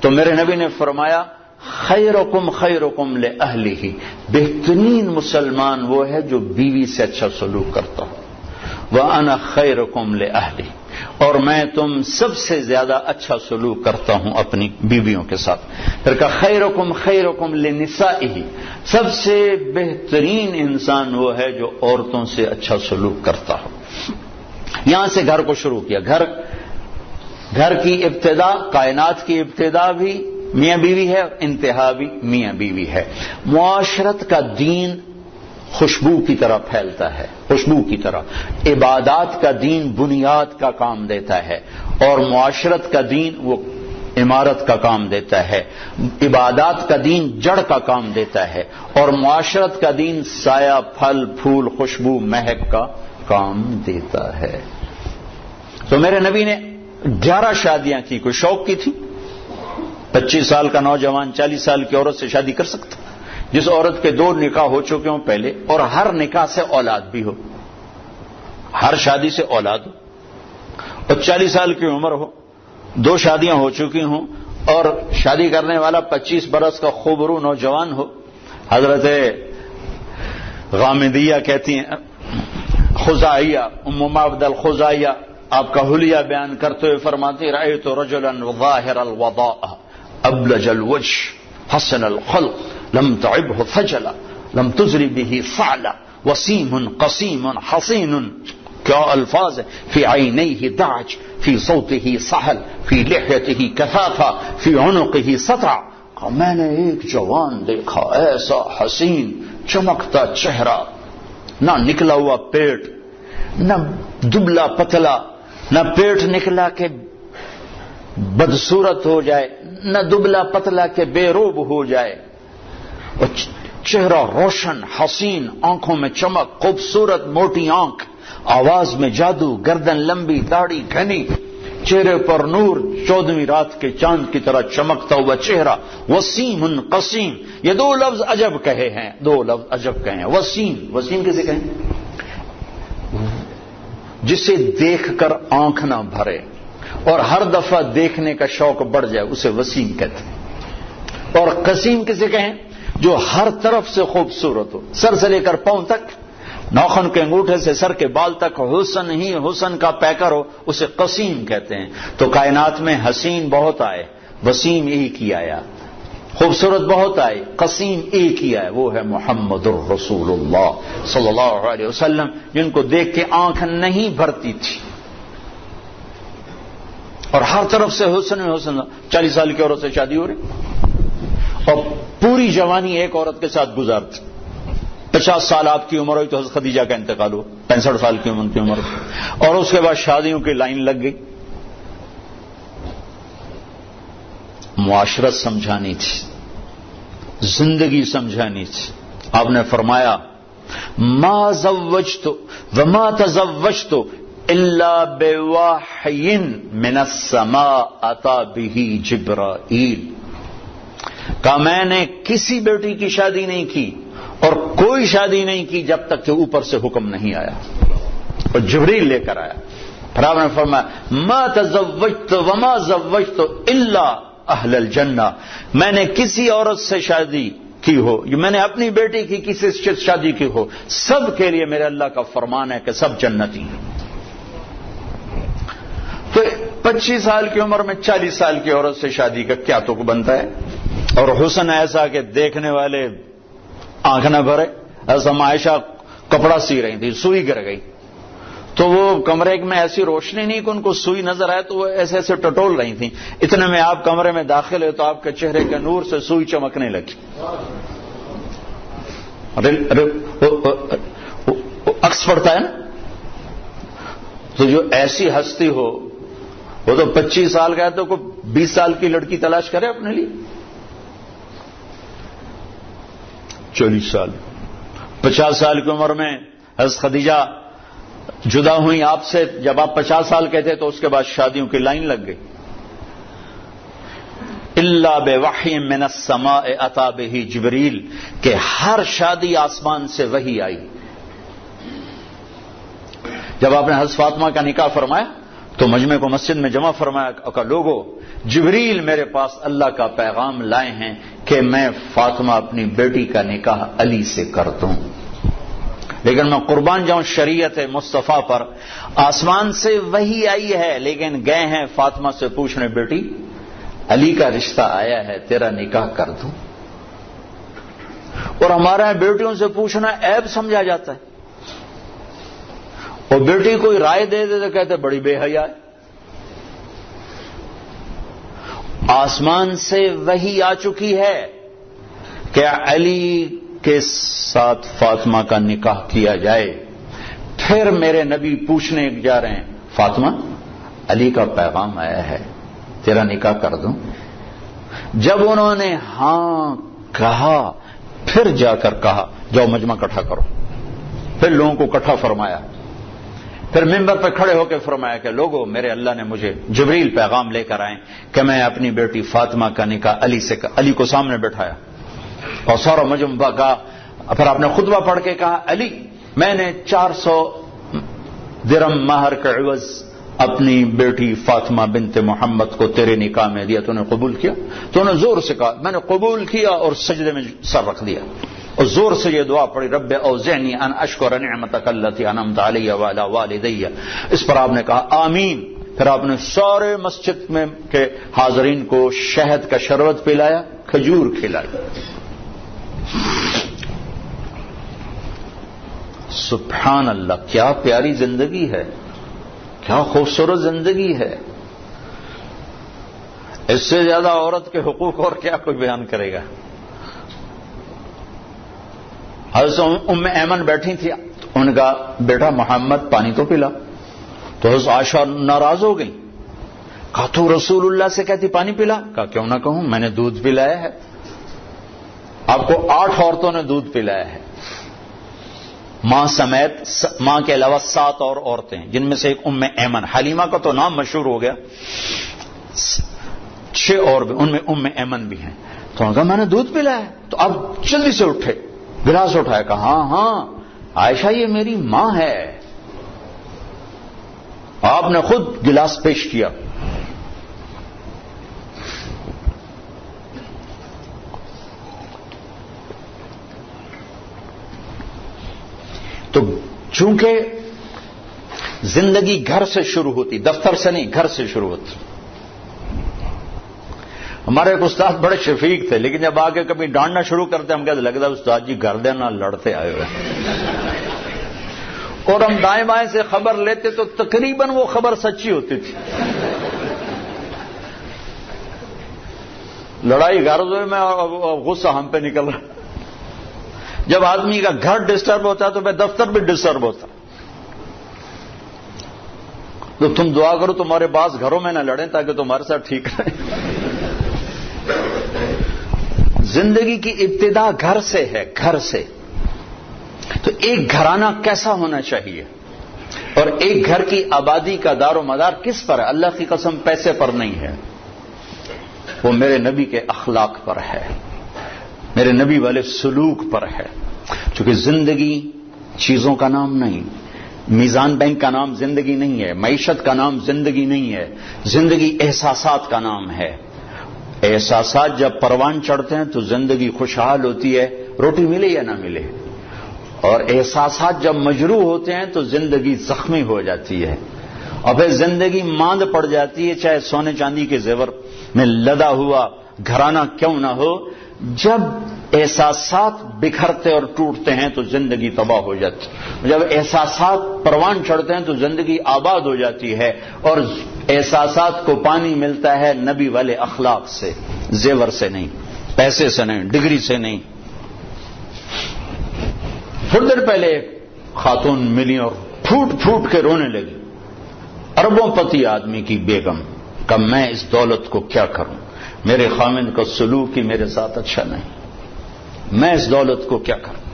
تو میرے نبی نے فرمایا خیرکم خیرکم لأہلہ، بہترین مسلمان وہ ہے جو بیوی سے اچھا سلوک کرتا ہو، وَأَنَا خَيْرُكُمْ لِأَهْلِي، اور میں تم سب سے زیادہ اچھا سلوک کرتا ہوں اپنی بیویوں کے ساتھ۔ پھر کہا خیرکم خیرکم لنسائہ، سب سے بہترین انسان وہ ہے جو عورتوں سے اچھا سلوک کرتا ہو۔ یہاں سے گھر کو شروع کیا۔ گھر کی ابتدا، کائنات کی ابتدا بھی میاں بیوی ہے، انتہا بھی میاں بیوی ہے۔ معاشرت کا دین خوشبو کی طرح پھیلتا ہے، خوشبو کی طرح۔ عبادات کا دین بنیاد کا کام دیتا ہے، اور معاشرت کا دین وہ عمارت کا کام دیتا ہے۔ عبادات کا دین جڑ کا کام دیتا ہے، اور معاشرت کا دین سایہ، پھل پھول، خوشبو، مہک کا کام دیتا ہے۔ تو میرے نبی نے 11 شادیاں کی۔ کوئی شوق کی تھی؟ 25 سال کا نوجوان 40 سال کی عورت سے شادی کر سکتا؟ جس عورت کے 2 نکاح ہو چکے ہوں پہلے، اور ہر نکاح سے اولاد بھی ہو، ہر شادی سے اولاد ہو، اور 40 سال کی عمر ہو، 2 شادیاں ہو چکی ہوں، اور شادی کرنے والا 25 برس کا خوبرو نوجوان ہو۔ حضرت غامدیہ کہتی ہیں، خزائیہ، ام معبد الخزائیہ آپ کا حلیہ بیان کرتے ہوئے فرماتی، رأیت رجلا ظاہر الوضاء ابلج الوجه حسن الخلق لم تعبه فجلا لم تزر به فعلا وسیم قسیم حسین، کیا الفاظ ہے، فی عینیہ دعج، فی صوتہ سہل، فی لحیتہ کثافہ، فی عنقہ سطع۔ میں نے ایک جوان دیکھا ایسا حسین چمکتا چہرہ، نہ نکلا ہوا پیٹ، نہ دبلا پتلا، نہ پیٹ نکلا کہ بدصورت ہو جائے، نہ دبلا پتلا کہ بے روب ہو جائے، اور چہرہ روشن، حسین، آنکھوں میں چمک، خوبصورت موٹی آنکھ، آواز میں جادو، گردن لمبی، داڑھی گھنی، چہرے پر نور، 14ویں رات کے چاند کی طرح چمکتا ہوا چہرہ، وسیم قسیم۔ یہ 2 لفظ عجب کہے ہیں، 2 لفظ عجب کہے ہیں۔ وسیم، وسیم کسے کہیں؟ جسے دیکھ کر آنکھ نہ بھرے اور ہر دفعہ دیکھنے کا شوق بڑھ جائے، اسے وسیم کہتے ہیں۔ اور قسیم کسے کہیں؟ جو ہر طرف سے خوبصورت ہو، سر سے لے کر پاؤں تک، ناخن کے انگوٹھے سے سر کے بال تک حسن ہی حسن کا پیکر ہو، اسے قسیم کہتے ہیں۔ تو کائنات میں حسین بہت آئے، وسیم ایک ہی آیا، خوبصورت بہت آئے، قسیم ایک ہی آئے، وہ ہے محمد الرسول اللہ صلی اللہ علیہ وسلم، جن کو دیکھ کے آنکھ نہیں بھرتی تھی، اور ہر طرف سے حسن میں حسن۔ 40 سال کی عورت سے شادی ہو رہی، اور پوری جوانی ایک عورت کے ساتھ گزارتی۔ 50 سال آپ کی عمر ہوئی تو حضرت خدیجہ کا انتقال ہوا، 65 سال کی عمر اور اس کے بعد شادیوں کی لائن لگ گئی۔ معاشرت سمجھانی تھی، زندگی سمجھانی تھی۔ آپ نے فرمایا ما زوجت وما تزوجت الا بوحی من السماء اتى به جبرائیل۔ کہا میں نے کسی بیٹی کی شادی نہیں کی اور کوئی شادی نہیں کی جب تک کہ اوپر سے حکم نہیں آیا، اور جبریل لے کر آیا۔ پھر آپ نے فرمایا ما تزوجت وما زوجت الا اہل الجنہ، میں نے کسی عورت سے شادی کی ہو، میں نے اپنی بیٹی کی کسی سے شادی کی ہو، سب کے لیے میرے اللہ کا فرمان ہے کہ سب جنتی ہیں۔ تو 25 سال کی عمر میں 40 سال کی عورت سے شادی کا کیا تو بنتا ہے؟ اور حسن ایسا کہ دیکھنے والے آنکھ نہ بھرے۔ ایسا عائشہ کپڑا سی رہی تھی، سوئی گر گئی، تو وہ کمرے میں ایسی روشنی نہیں کہ ان کو سوئی نظر آئے، تو وہ ایسے ایسے ٹٹول رہی تھیں۔ اتنے میں آپ کمرے میں داخل ہوئے تو آپ کے چہرے کے نور سے سوئی چمکنے لگی۔ عکس پڑتا ہے نا، تو جو ایسی ہستی ہو وہ تو 25 سال کا ہے تو کوئی 20 سال کی لڑکی تلاش کرے اپنے لیے۔ 40 سال 50 سال کی عمر میں حضرت خدیجہ جدا ہوئی آپ سے، جب آپ 50 سال کے تھے تو اس کے بعد شادیوں کی لائن لگ گئی۔ الا بوحی من السماء اتى به جبریل، کہ ہر شادی آسمان سے وحی آئی۔ جب آپ نے حضرت فاطمہ کا نکاح فرمایا تو مجمع کو مسجد میں جمع فرمایا کہ لوگوں، جبریل میرے پاس اللہ کا پیغام لائے ہیں کہ میں فاطمہ اپنی بیٹی کا نکاح علی سے کر دوں، لیکن میں قربان جاؤں شریعت مصطفیٰ پر، آسمان سے وحی آئی ہے لیکن گئے ہیں فاطمہ سے پوچھنے، بیٹی علی کا رشتہ آیا ہے، تیرا نکاح کر دوں؟ اور ہمارے یہاں بیٹیوں سے پوچھنا عیب سمجھا جاتا ہے، اور بیٹی کوئی رائے دے دے تو کہتے بڑی بے حیا ہے۔ آسمان سے وحی آ چکی ہے کہ علی کے ساتھ فاطمہ کا نکاح کیا جائے، پھر میرے نبی پوچھنے جا رہے ہیں، فاطمہ علی کا پیغام آیا ہے، تیرا نکاح کر دوں؟ جب انہوں نے ہاں کہا، پھر جا کر کہا جاؤ مجمع اکٹھا کرو، پھر لوگوں کو اکٹھا فرمایا، پھر ممبر پہ کھڑے ہو کے فرمایا کہ لوگوں، میرے اللہ نے مجھے جبریل پیغام لے کر آئے کہ میں اپنی بیٹی فاطمہ کا نکاح علی سے علی کو سامنے بٹھایا اور سارا مجمع کا، پھر آپ نے خطبہ پڑھ کے کہا، علی میں نے 400 درہم مہر کے عوض اپنی بیٹی فاطمہ بنت محمد کو تیرے نکاح میں دیا، تو نے قبول کیا؟ تو نے زور سے کہا میں نے قبول کیا، اور سجدے میں سر رکھ دیا اور زور سے یہ دعا پڑھی، رب اوزعنی ان اشکر نعمتک التی انعمت علی وعلی والدی، اس پر آپ نے کہا آمین۔ پھر آپ نے سارے مسجد میں کے حاضرین کو شہد کا شربت پلایا، کھجور کھلایا۔ سبحان اللہ، کیا پیاری زندگی ہے، کیا خوبصورت زندگی ہے۔ اس سے زیادہ عورت کے حقوق اور کیا کوئی بیان کرے گا۔ حضرت ام ایمن بیٹھی تھی، ان کا بیٹا محمد پانی تو پلا، تو حضرت عائشہ ناراض ہو گئی، کہا تو رسول اللہ سے کہتی پانی پلا؟ کہا کیوں نہ کہوں، میں نے دودھ پلایا ہے، آپ کو 8 عورتوں نے دودھ پلایا ہے، ماں سمیت، ماں کے علاوہ 7 اور عورتیں، جن میں سے ایک ام ایمن، حلیمہ کا تو نام مشہور ہو گیا، 6 اور بھی، ان میں ام ایمن بھی ہیں۔ تو انہوں نے کہا میں نے دودھ پلایا ہے، تو اب جلدی سے اٹھے، گلاس اٹھایا، کہا ہاں ہاں عائشہ یہ میری ماں ہے، آپ نے خود گلاس پیش کیا۔ تو چونکہ زندگی گھر سے شروع ہوتی، دفتر سے نہیں، گھر سے شروع ہوتی۔ ہمارے ایک استاد بڑے شفیق تھے، لیکن جب آگے کبھی ڈانٹنا شروع کرتے ہم کہتے لگتا استاد جی گھر دینا لڑتے آئے ہوئے، اور ہم دائیں بائیں سے خبر لیتے تو تقریباً وہ خبر سچی ہوتی تھی۔ لڑائی گھر میں اور غصہ ہم پہ نکل رہا۔ جب آدمی کا گھر ڈسٹرب ہوتا ہے تو پھر دفتر بھی ڈسٹرب ہوتا، تو تم دعا کرو تمہارے پاس گھروں میں نہ لڑیں تاکہ تمہارے ساتھ ٹھیک رہے۔ زندگی کی ابتدا گھر سے ہے، گھر سے۔ تو ایک گھرانہ کیسا ہونا چاہیے، اور ایک گھر کی آبادی کا دار و مدار کس پر ہے؟ اللہ کی قسم پیسے پر نہیں ہے، وہ میرے نبی کے اخلاق پر ہے، میرے نبی والے سلوک پر ہے۔ چونکہ زندگی چیزوں کا نام نہیں، میزان بینک کا نام زندگی نہیں ہے، معیشت کا نام زندگی نہیں ہے، زندگی احساسات کا نام ہے۔ احساسات جب پروان چڑھتے ہیں تو زندگی خوشحال ہوتی ہے، روٹی ملے یا نہ ملے، اور احساسات جب مجروح ہوتے ہیں تو زندگی زخمی ہو جاتی ہے، اور پھر زندگی ماند پڑ جاتی ہے، چاہے سونے چاندی کے زیور میں لدا ہوا گھرانہ کیوں نہ ہو۔ جب احساسات بکھرتے اور ٹوٹتے ہیں تو زندگی تباہ ہو جاتی ہے، جب احساسات پروان چڑھتے ہیں تو زندگی آباد ہو جاتی ہے، اور احساسات کو پانی ملتا ہے نبی والے اخلاق سے، زیور سے نہیں، پیسے سے نہیں، ڈگری سے نہیں۔ تھوڑی دیر پہلے ایک خاتون ملی اور پھوٹ پھوٹ کے رونے لگی، اربوں پتی آدمی کی بیگم، کہ میں اس دولت کو کیا کروں، میرے خامند کا سلوک ہی میرے ساتھ اچھا نہیں، میں اس دولت کو کیا کروں۔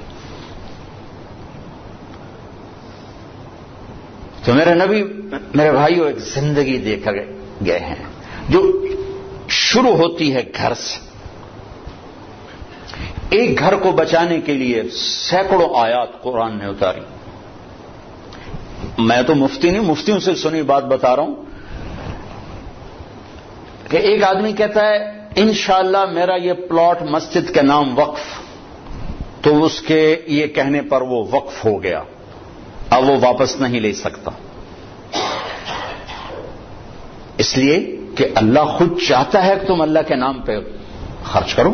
تو میرے نبی، میرے بھائیوں، ایک زندگی دے کر گئے ہیں جو شروع ہوتی ہے گھر سے۔ ایک گھر کو بچانے کے لیے سینکڑوں آیات قرآن نے اتاری۔ میں تو مفتی نہیں، مفتیوں سے سنی بات بتا رہا ہوں کہ ایک آدمی کہتا ہے انشاءاللہ میرا یہ پلاٹ مسجد کے نام وقف، تو اس کے یہ کہنے پر وہ وقف ہو گیا، اب وہ واپس نہیں لے سکتا، اس لیے کہ اللہ خود چاہتا ہے کہ تم اللہ کے نام پہ خرچ کرو۔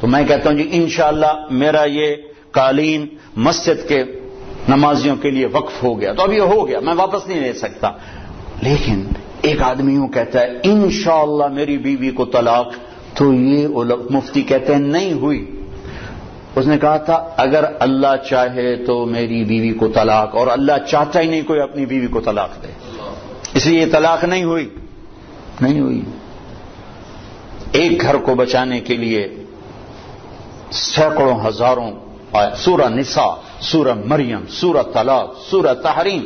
تو میں کہتا ہوں جی انشاءاللہ میرا یہ قالین مسجد کے نمازیوں کے لیے وقف ہو گیا، تو اب یہ ہو گیا، میں واپس نہیں لے سکتا۔ لیکن ایک آدمی یوں کہتا ہے انشاءاللہ میری بیوی کو طلاق، تو یہ مفتی کہتے ہیں نہیں ہوئی۔ اس نے کہا تھا اگر اللہ چاہے تو میری بیوی کو طلاق، اور اللہ چاہتا ہی نہیں کوئی اپنی بیوی کو طلاق دے، اس لیے یہ طلاق نہیں ہوئی۔ ایک گھر کو بچانے کے لیے سینکڑوں ہزاروں سورہ نساء، سورہ مریم، سورہ طلاق، سورہ تحریم۔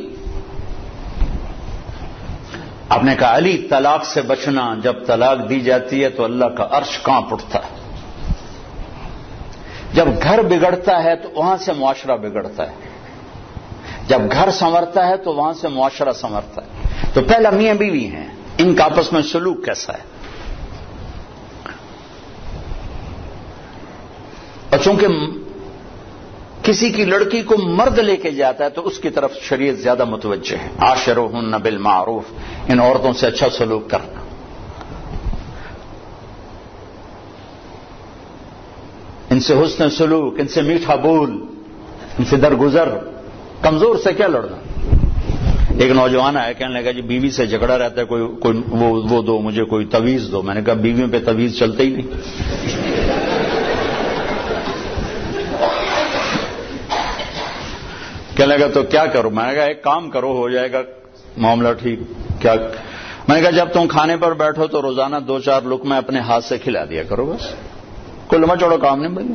آپ نے کہا علی طلاق سے بچنا، جب طلاق دی جاتی ہے تو اللہ کا عرش کانپ اٹھتا ہے، جب گھر بگڑتا ہے تو وہاں سے معاشرہ بگڑتا ہے، جب گھر سنورتا ہے تو وہاں سے معاشرہ سنورتا ہے۔ تو پہلا میاں بیوی ہیں، ان کا آپس میں سلوک کیسا ہے؟ اور چونکہ کسی کی لڑکی کو مرد لے کے جاتا ہے تو اس کی طرف شریعت زیادہ متوجہ ہے، عاشروہن بالمعروف، ان عورتوں سے اچھا سلوک کرنا۔ ان سے حسن سلوک، ان سے میٹھا بول، ان سے درگزر، کمزور سے کیا لڑنا۔ ایک نوجوان آیا کہنے لگا جی بیوی سے جھگڑا رہتا ہے، کوئی وہ دو مجھے، کوئی تویز دو۔ میں نے کہا بیویوں پہ تویز چلتے ہی نہیں۔ کہنے لگا تو کیا کروں؟ میں نے کہا ایک کام کرو، ہو جائے گا معاملہ ٹھیک۔ کیا؟ میں نے کہا جب تم کھانے پر بیٹھو تو روزانہ 2-4 لقمے اپنے ہاتھ سے کھلا دیا کرو، بس کوئی لمبا چوڑا کام نہیں بھائی۔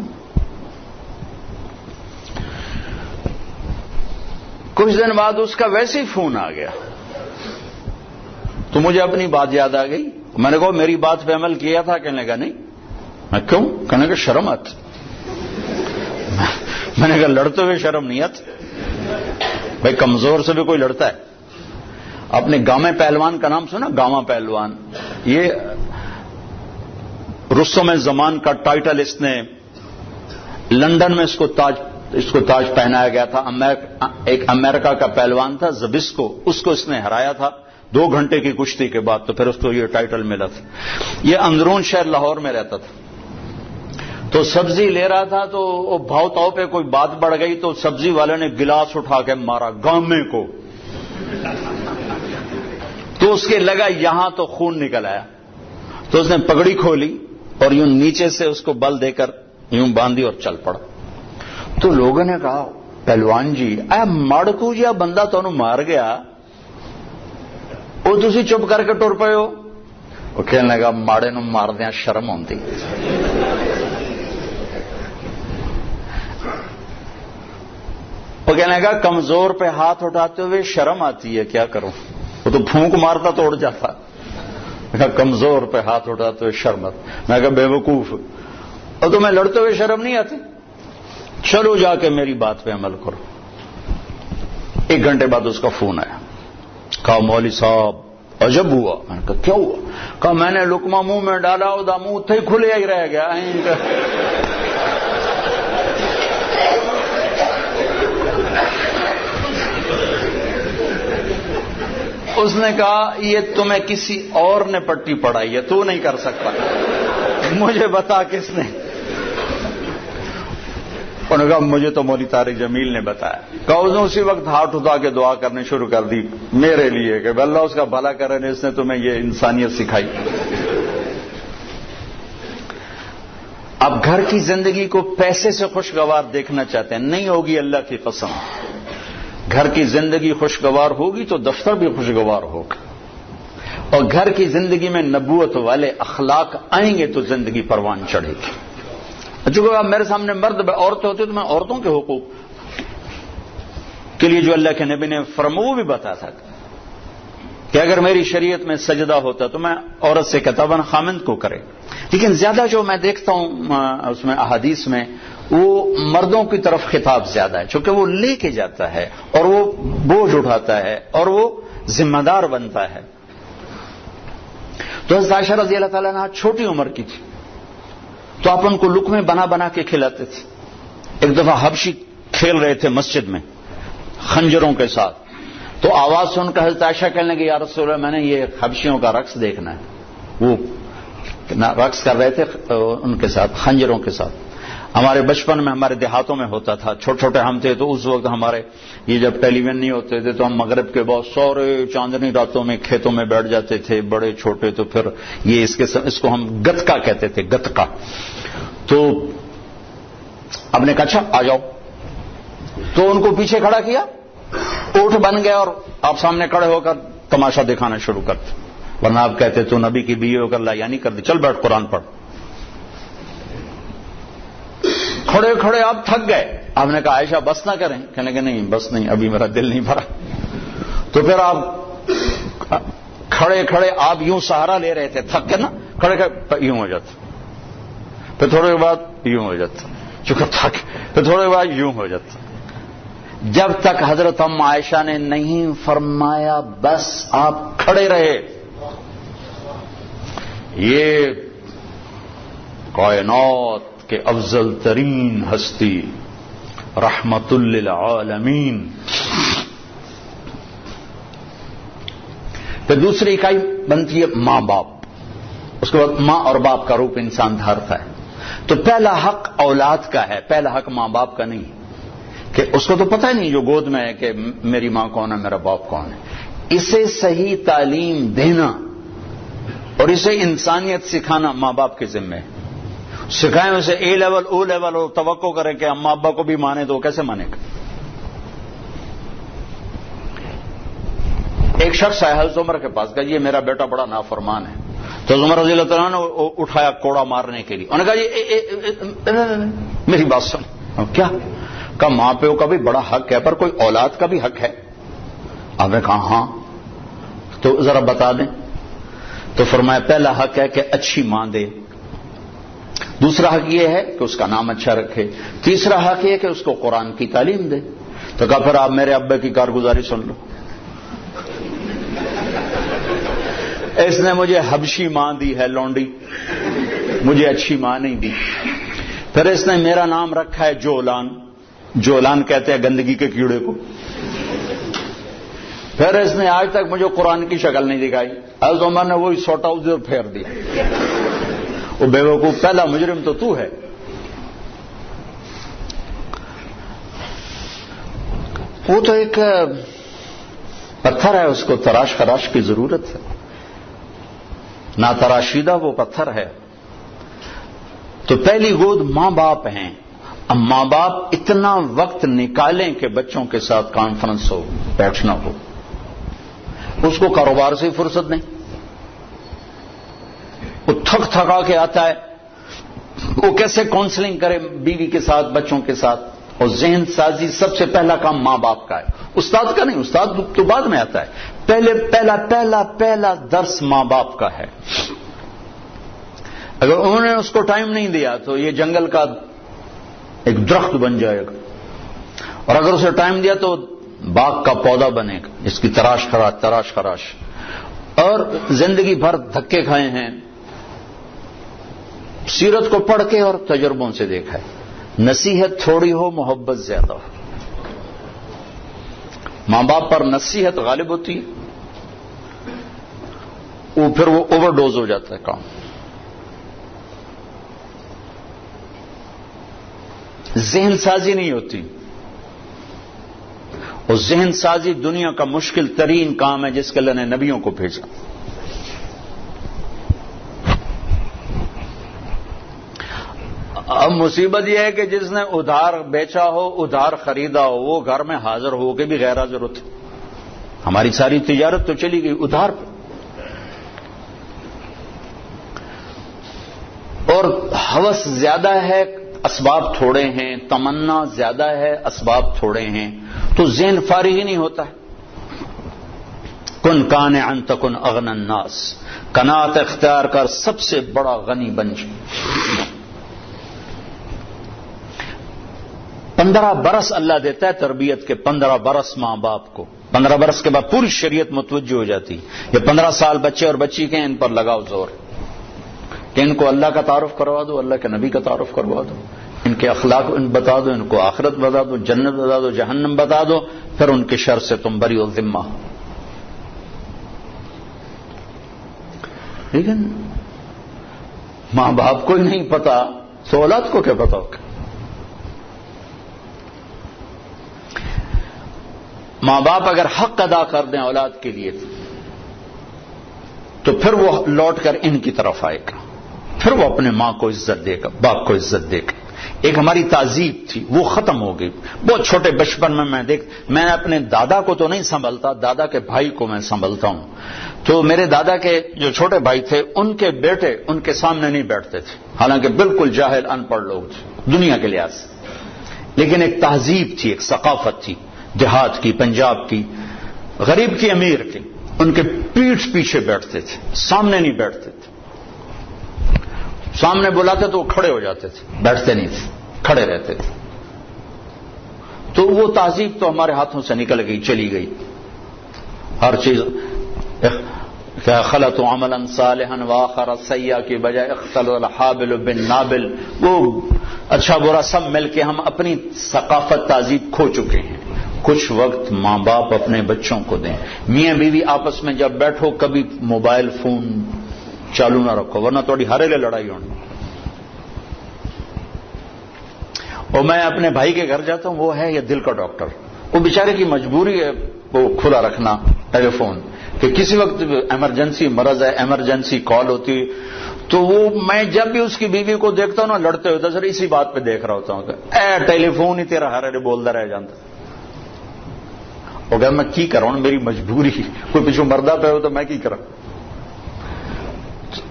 کچھ دن بعد اس کا ویسے ہی فون آ گیا، تو مجھے اپنی بات یاد آ گئی۔ میں نے کہا میری بات پہ عمل کیا تھا؟ کہنے لگا نہیں۔ میں کیوں؟ کہنے لگا شرم آتی۔ میں نے کہا لڑتے ہوئے شرم نہیں آتی بھائی، کمزور سے بھی کوئی لڑتا ہے۔ اپنے گامے پہلوان کا نام سنا؟ گاما پہلوان، یہ رستم زمان کا ٹائٹل اس نے لندن میں اس کو تاج پہنایا گیا تھا۔ ایک امریکہ کا پہلوان تھا زبسکو، اس کو اس نے ہرایا تھا 2 گھنٹے کی کشتی کے بعد، تو پھر اس کو یہ ٹائٹل ملا تھا۔ یہ اندرون شہر لاہور میں رہتا تھا، تو سبزی لے رہا تھا، تو بھاؤ تاؤ پہ کوئی بات بڑھ گئی تو سبزی والے نے گلاس اٹھا کے مارا گامے کو، تو اس کے لگا یہاں تو خون نکل آیا، تو اس نے پگڑی کھولی اور یوں نیچے سے اس کو بل دے کر یوں باندھی اور چل پڑا۔ تو لوگوں نے کہا پہلوان جی اے مڑکو جی بندہ تمہیں مار گیا، وہ تسی چپ کر کے ٹر پے ہو؟ وہ کہنے لگا ماڑے نو ماردیا شرم آتی۔ وہ کہنے لگا کمزور پہ ہاتھ اٹھاتے ہوئے شرم آتی ہے، کیا کروں؟ وہ تو پھونک مارتا تو اڑ جاتا۔ میں کہا کمزور پہ ہاتھ اٹھاتے ہوئے شرم آتی۔ میں کہا بے وقوف، اور تمہیں لڑتے ہوئے شرم نہیں آتی؟ چلو جا کے میری بات پہ عمل کرو۔ 1 گھنٹے بعد اس کا فون آیا، کہا مولوی صاحب عجب ہوا۔ میں نے کہا کیا ہوا؟ کہا میں نے لقمہ منہ میں ڈالا، ادا منہ تھے کھلے ہی رہ گیا۔ اس نے کہا یہ تمہیں کسی اور نے پٹی پڑھائی ہے، تو نہیں کر سکتا، مجھے بتا کس نے؟ انہوں نے کہا مجھے تو مولوی طارق جمیل نے بتایا۔ کہا اس نے اسی وقت ہاتھ اٹھا کے دعا کرنے شروع کر دی میرے لیے کہ اللہ اس کا بھلا کرے، اس نے تمہیں یہ انسانیت سکھائی۔ اب گھر کی زندگی کو پیسے سے خوشگوار دیکھنا چاہتے ہیں، نہیں ہوگی اللہ کی قسم۔ گھر کی زندگی خوشگوار ہوگی تو دفتر بھی خوشگوار ہوگا، اور گھر کی زندگی میں نبوت والے اخلاق آئیں گے تو زندگی پروان چڑھے گی۔ چونکہ اب میرے سامنے مرد عورتیں ہوتی تو میں عورتوں کے حقوق کے لیے جو اللہ کے نبی نے فرمایا وہ بھی بتا تھا کہ اگر میری شریعت میں سجدہ ہوتا تو میں عورت سے کہتا بن خامند کو کرے، لیکن زیادہ جو میں دیکھتا ہوں اس میں احادیث میں وہ مردوں کی طرف خطاب زیادہ ہے، چونکہ وہ لے کے جاتا ہے اور وہ بوجھ اٹھاتا ہے اور وہ ذمہ دار بنتا ہے۔ تو حضرت عائشہ رضی اللہ تعالیٰ عنہ چھوٹی عمر کی تھی، تو آپ ان کو لقمے بنا بنا کے کھلاتے تھے. ایک دفعہ حبشی کھیل رہے تھے مسجد میں خنجروں کے ساتھ، تو آواز سن کر حضرت عائشہ کہنے لگی یا رسول اللہ میں نے یہ حبشیوں کا رقص دیکھنا ہے. وہ رقص کر رہے تھے ان کے ساتھ خنجروں کے ساتھ. ہمارے بچپن میں ہمارے دیہاتوں میں ہوتا تھا، چھوٹے چھوٹے ہم تھے تو اس وقت ہمارے یہ جب ٹیلی ویژن نہیں ہوتے تھے تو ہم مغرب کے بعد سورے چاندنی راتوں میں کھیتوں میں بیٹھ جاتے تھے بڑے چھوٹے. تو پھر یہ اس کو ہم گتکا کہتے تھے، گتکا. تو اب نے کہا اچھا آ جاؤ، تو ان کو پیچھے کھڑا کیا، اونٹ بن گیا اور آپ سامنے کھڑے ہو کر تماشا دکھانا شروع کرتے. ورنہ آپ کہتے تو نبی کی بیوی ہو کر لا یعنی کر دی، چل بیٹھ قرآن پڑھ. کھڑے کھڑے آپ تھک گئے. آپ نے کہا عائشہ بس نہ کریں؟ کہنے کہ نہیں بس نہیں، ابھی میرا دل نہیں بھرا. تو پھر آپ کھڑے کھڑے آپ یوں سہارا لے رہے تھے، تھک کے نا، کھڑے کھڑے یوں ہو جاتا، پھر تھوڑے بعد یوں ہو جاتا، چونکہ تھک، پھر تھوڑے بعد یوں ہو جاتا، جب تک حضرت ام عائشہ نے نہیں فرمایا بس آپ کھڑے رہے. یہ کائنات کہ افضل ترین ہستی رحمت للعالمین. پھر دوسری اکائی بنتی ہے ماں باپ. اس کے بعد ماں اور باپ کا روپ انسان دھارتا ہے. تو پہلا حق اولاد کا ہے، پہلا حق ماں باپ کا نہیں، کہ اس کو تو پتہ ہی نہیں جو گود میں ہے کہ میری ماں کون ہے میرا باپ کون ہے. اسے صحیح تعلیم دینا اور اسے انسانیت سکھانا ماں باپ کے ذمہ ہے. سکھائیں اسے اے لیول او لیول اور توقع کرے کہ اماں ابا کو بھی مانے تو وہ کیسے مانے گا. ایک شخص آیا حضرت عمر کے پاس، کہا یہ میرا بیٹا بڑا نافرمان ہے. تو عمر رضی اللہ تعالیٰ نے اٹھایا کوڑا مارنے کے لیے. انہوں نے کہا یہ میری بات سن. کیا؟ کہا ماں پیو کا بھی بڑا حق ہے پر کوئی اولاد کا بھی حق ہے. آپ نے کہا ہاں، تو ذرا بتا دیں. تو فرمایا پہلا حق ہے کہ اچھی ماں دے، دوسرا حق یہ ہے کہ اس کا نام اچھا رکھے، تیسرا حق یہ کہ اس کو قرآن کی تعلیم دے. تو کہا پھر آپ میرے ابے کی کارگزاری سن لو. اس نے مجھے حبشی ماں دی ہے لونڈی، مجھے اچھی ماں نہیں دی. پھر اس نے میرا نام رکھا ہے جولان، جولان کہتے ہیں گندگی کے کیڑے کو. پھر اس نے آج تک مجھے قرآن کی شکل نہیں دکھائی. حضرت عمر نے وہی سوٹا ادھر پھیر دیا. وہ بے وقوف پہلا مجرم تو ہے. وہ تو ایک پتھر ہے، اس کو تراش خراش کی ضرورت ہے، نہ تراشیدہ وہ پتھر ہے. تو پہلی گود ماں باپ ہیں. اب ماں باپ اتنا وقت نکالیں کہ بچوں کے ساتھ کانفرنس ہو، بیٹھنا ہو. اس کو کاروبار سے فرصت نہیں، وہ تھک تھکا کے آتا ہے، وہ کیسے کاؤنسلنگ کرے بیوی کے ساتھ بچوں کے ساتھ. اور ذہن سازی سب سے پہلا کام ماں باپ کا ہے، استاد کا نہیں. استاد تو بعد میں آتا ہے. پہلا درس ماں باپ کا ہے. اگر انہوں نے اس کو ٹائم نہیں دیا تو یہ جنگل کا ایک درخت بن جائے گا، اور اگر اسے ٹائم دیا تو باغ کا پودا بنے گا. اس کی تراش خراش اور زندگی بھر دھکے کھائے ہیں. سیرت کو پڑھ کے اور تجربوں سے دیکھا ہے. نصیحت تھوڑی ہو، محبت زیادہ ہو. ماں باپ پر نصیحت غالب ہوتی ہے، وہ پھر وہ اوور ڈوز ہو جاتا ہے کام. ذہن سازی نہیں ہوتی، اور ذہن سازی دنیا کا مشکل ترین کام ہے جس کے اللہ نے نبیوں کو بھیجا. اب مصیبت یہ ہے کہ جس نے ادھار بیچا ہو، ادھار خریدا ہو، وہ گھر میں حاضر ہو کے بھی غیر حاضر ہوتے. ہماری ساری تجارت تو چلی گئی ادھار پہ. اور ہوس زیادہ ہے، اسباب تھوڑے ہیں. تمنا زیادہ ہے، اسباب تھوڑے ہیں، تو ذہن فارغ ہی نہیں ہوتا ہے. کن قانعا تکن اغنى الناس، قناعت اختیار کر سب سے بڑا غنی بن جائے. 15 برس اللہ دیتا ہے تربیت کے، 15 برس ماں باپ کو، 15 برس کے بعد پوری شریعت متوجہ ہو جاتی. یہ 15 سال بچے اور بچی کے ان پر لگاؤ زور کہ ان کو اللہ کا تعارف کروا دو، اللہ کے نبی کا تعارف کروا دو، ان کے اخلاق بتا دو، ان کو آخرت بتا دو، جنت بتا دو، جہنم بتا دو، پھر ان کے شر سے تم بری الذمہ. لیکن ماں باپ کو ہی نہیں پتا تو اولاد کو کیا پتا ہوگا؟ ماں باپ اگر حق ادا کر دیں اولاد کے لیے تو پھر وہ لوٹ کر ان کی طرف آئے گا، پھر وہ اپنے ماں کو عزت دے گا، باپ کو عزت دے گا. ایک ہماری تہذیب تھی وہ ختم ہو گئی. بہت چھوٹے بچپن میں میں اپنے دادا کو تو نہیں سنبھلتا، دادا کے بھائی کو میں سنبھلتا ہوں. تو میرے دادا کے جو چھوٹے بھائی تھے ان کے بیٹے ان کے سامنے نہیں بیٹھتے تھے، حالانکہ بالکل جاہل ان پڑھ لوگ تھے دنیا کے لحاظ سے، لیکن ایک تہذیب تھی، ایک ثقافت تھی دیہات کی، پنجاب کی، غریب کی امیر کی. ان کے پیٹھ پیچھے بیٹھتے تھے، سامنے نہیں بیٹھتے تھے. سامنے بلاتے تو وہ کھڑے ہو جاتے تھے، بیٹھتے نہیں تھے، کھڑے رہتے تھے. تو وہ تہذیب تو ہمارے ہاتھوں سے نکل گئی، چلی گئی. ہر چیز خلط عملا صالحا واخر سیئا کی بجائے اختلط الحابل بالنابل. وہ اچھا برا سب مل کے ہم اپنی ثقافت تہذیب کھو چکے ہیں. کچھ وقت ماں باپ اپنے بچوں کو دیں. میاں بیوی آپس میں جب بیٹھو کبھی موبائل فون چالو نہ رکھو ورنہ تھوڑی ہارے لے لڑائی ہونی. اور میں اپنے بھائی کے گھر جاتا ہوں، وہ ہے یہ دل کا ڈاکٹر. وہ بیچارے کی مجبوری ہے وہ کھلا رکھنا ٹیلی فون کہ کسی وقت ایمرجنسی مرض ہے، ایمرجنسی کال ہوتی. تو وہ میں جب بھی اس کی بیوی کو دیکھتا ہوں نا لڑتے ہوتا سر اسی بات پہ دیکھ رہا ہوتا ہوں کہ اے ٹیلی فون ہی تیرا ہر بولتا رہ جاتا. اگر میں کی کرا ہوں، میری مجبوری، کوئی پیچھو مردہ پہ ہو تو میں کی کرا.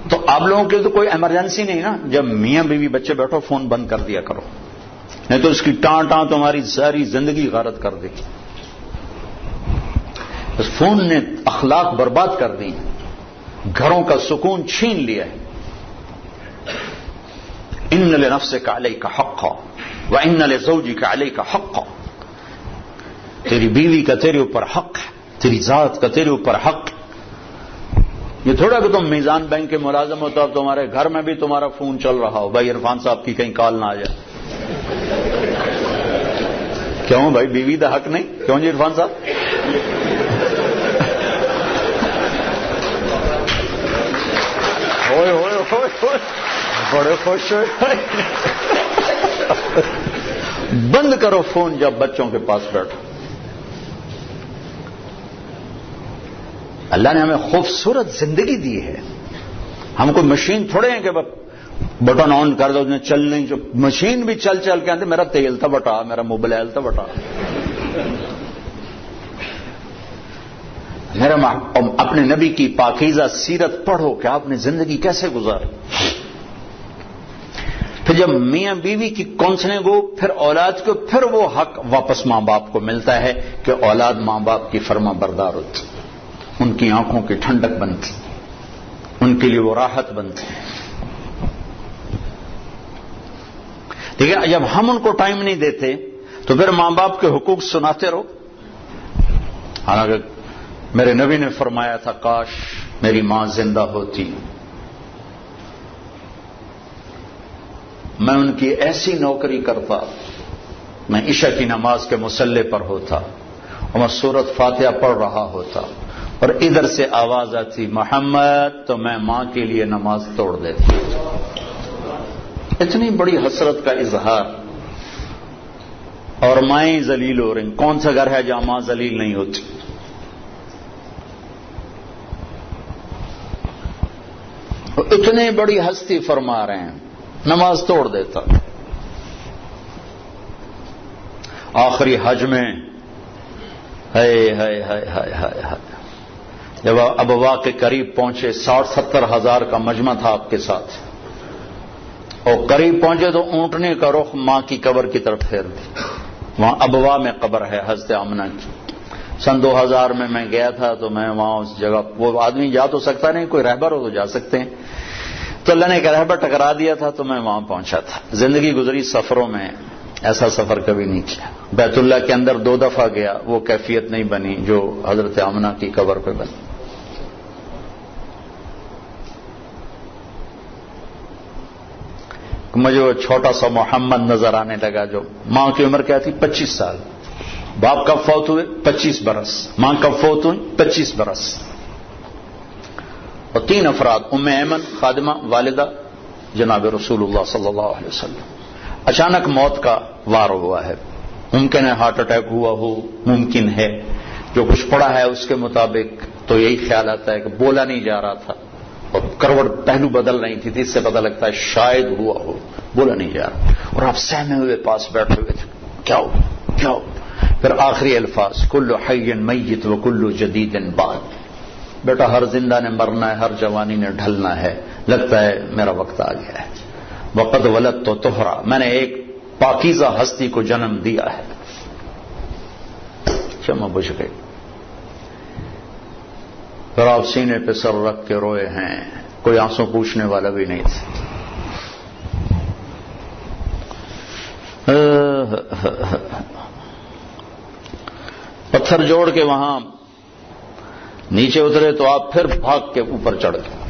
تو آپ لوگوں کے تو کوئی ایمرجنسی نہیں نا، جب میاں بیوی بچے بیٹھو فون بند کر دیا کرو، نہیں تو اس کی ٹان تمہاری ساری زندگی غارت کر دے گی. اس فون نے اخلاق برباد کر دی، گھروں کا سکون چھین لیا ہے. ان لنفسک علیک حقا وان لزوجک علیک حقا. تیری بیوی کا تیرے اوپر حق ہے، تیری ذات کا تیرے اوپر حق. یہ تھوڑا کہ تم میزان بینک کے ملازم ہو تو اب تمہارے گھر میں بھی تمہارا فون چل رہا ہو، بھائی عرفان صاحب کی کہیں کال نہ آ جائے. کیوں بھائی بیوی دا حق نہیں؟ کیوں جی عرفان صاحب؟ ہوئے ہوئے ہوئے ہوئے بڑے خوش ہوئے. بند کرو فون جب بچوں کے پاس بیٹھو. اللہ نے ہمیں خوبصورت زندگی دی ہے. ہم کوئی مشین تھوڑے ہیں کہ بٹن آن کر دو چل نہیں. جو مشین بھی چل چل کے آتے میرا تیل تھا بٹا، میرا موبائل تھا بٹا. میرا اپنے نبی کی پاکیزہ سیرت پڑھو کہ آپ نے زندگی کیسے گزاری. پھر جب میاں بیوی کی کونسلنگ ہو پھر اولاد کو، پھر وہ حق واپس ماں باپ کو ملتا ہے کہ اولاد ماں باپ کی فرما بردار ہوتی، ان کی آنکھوں کی ٹھنڈک بنتی، ان کے لیے وہ راحت بنتی. لیکن جب ہم ان کو ٹائم نہیں دیتے تو پھر ماں باپ کے حقوق سناتے رہو. حالانکہ میرے نبی نے فرمایا تھا کاش میری ماں زندہ ہوتی، میں ان کی ایسی نوکری کرتا، میں عشاء کی نماز کے مصلی پر ہوتا اور میں سورۃ فاتحہ پڑھ رہا ہوتا اور ادھر سے آواز آتی محمد، تو میں ماں کے لیے نماز توڑ دیتی. اتنی بڑی حسرت کا اظہار. اور مائیں ذلیل ہو رہی. کون سا گھر ہے جہاں ماں ذلیل نہیں ہوتی؟ اتنی بڑی ہستی فرما رہے ہیں نماز توڑ دیتا. آخری حج میں جب ابوا کے قریب پہنچے، 60-70 ہزار کا مجمع تھا آپ کے ساتھ، اور قریب پہنچے تو اونٹنے کا رخ ماں کی قبر کی طرف پھیر دی. وہاں ابوا میں قبر ہے حضرت آمنہ کی. سن 2000 میں گیا تھا تو میں وہاں اس جگہ، وہ آدمی جا تو سکتا نہیں، کوئی رہبر ہو تو جا سکتے ہیں، تو اللہ نے ایک رہبر ٹکرا دیا تھا تو میں وہاں پہنچا تھا. زندگی گزری سفروں میں، ایسا سفر کبھی نہیں کیا. بیت اللہ کے اندر 2 دفعہ گیا, وہ کیفیت نہیں بنی جو حضرت آمنہ کی قبر پہ بنی. مجھے وہ چھوٹا سا محمد نظر آنے لگا, جو ماں کی عمر کیا تھی 25 سال, باپ کب فوت ہوئے 25 برس, ماں کب فوت ہوئی 25 برس, اور 3 افراد, ام ایمن خادمہ والدہ جناب رسول اللہ صلی اللہ علیہ وسلم. اچانک موت کا وار ہوا ہے. ممکن ہے ہارٹ اٹیک ہوا ہو, ممکن ہے جو کچھ پڑا ہے اس کے مطابق تو یہی خیال آتا ہے کہ بولا نہیں جا رہا تھا اور کروڑ پہلو بدل رہی تھی, اس سے پتہ لگتا ہے شاید ہوا ہو, بولا نہیں جا رہا, اور آپ سہمے ہوئے پاس بیٹھے ہوئے تھے کیا ہو کیا ہو. پھر آخری الفاظ کل حی میت و کل جدید بعد, بیٹا ہر زندہ نے مرنا ہے, ہر جوانی نے ڈھلنا ہے, لگتا ہے میرا وقت آ گیا ہے. وقد ولدت تو طہرا, میں نے ایک پاکیزہ ہستی کو جنم دیا ہے. شمع بجھ گئی. پھر آپ سینے پہ سر رکھ کے روئے ہیں, کوئی آنسو پوچھنے والا بھی نہیں تھا. پتھر جوڑ کے وہاں نیچے اترے تو آپ پھر بھاگ کے اوپر چڑھ گئے.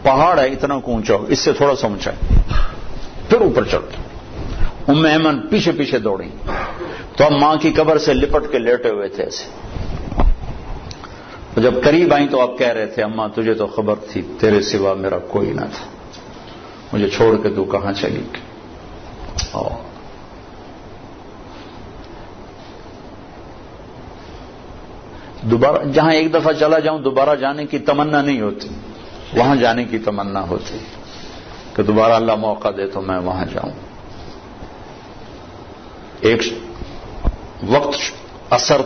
پہاڑ ہے اتنا اونچا, اس سے تھوڑا سا اونچا ہے, پھر اوپر چڑھ گئے. ام ایمن پیچھے پیچھے دوڑی تو ہم ماں کی قبر سے لپٹ کے لیٹے ہوئے تھے ایسے. جب قریب آئیں تو آپ کہہ رہے تھے اماں تجھے تو خبر تھی تیرے سوا میرا کوئی نہ تھا, مجھے چھوڑ کے تو کہاں چلی گئی. دوبارہ جہاں ایک دفعہ چلا جاؤں دوبارہ جانے کی تمنا نہیں ہوتی, وہاں جانے کی تمنا ہوتی کہ دوبارہ اللہ موقع دے تو میں وہاں جاؤں. ایک وقت اثر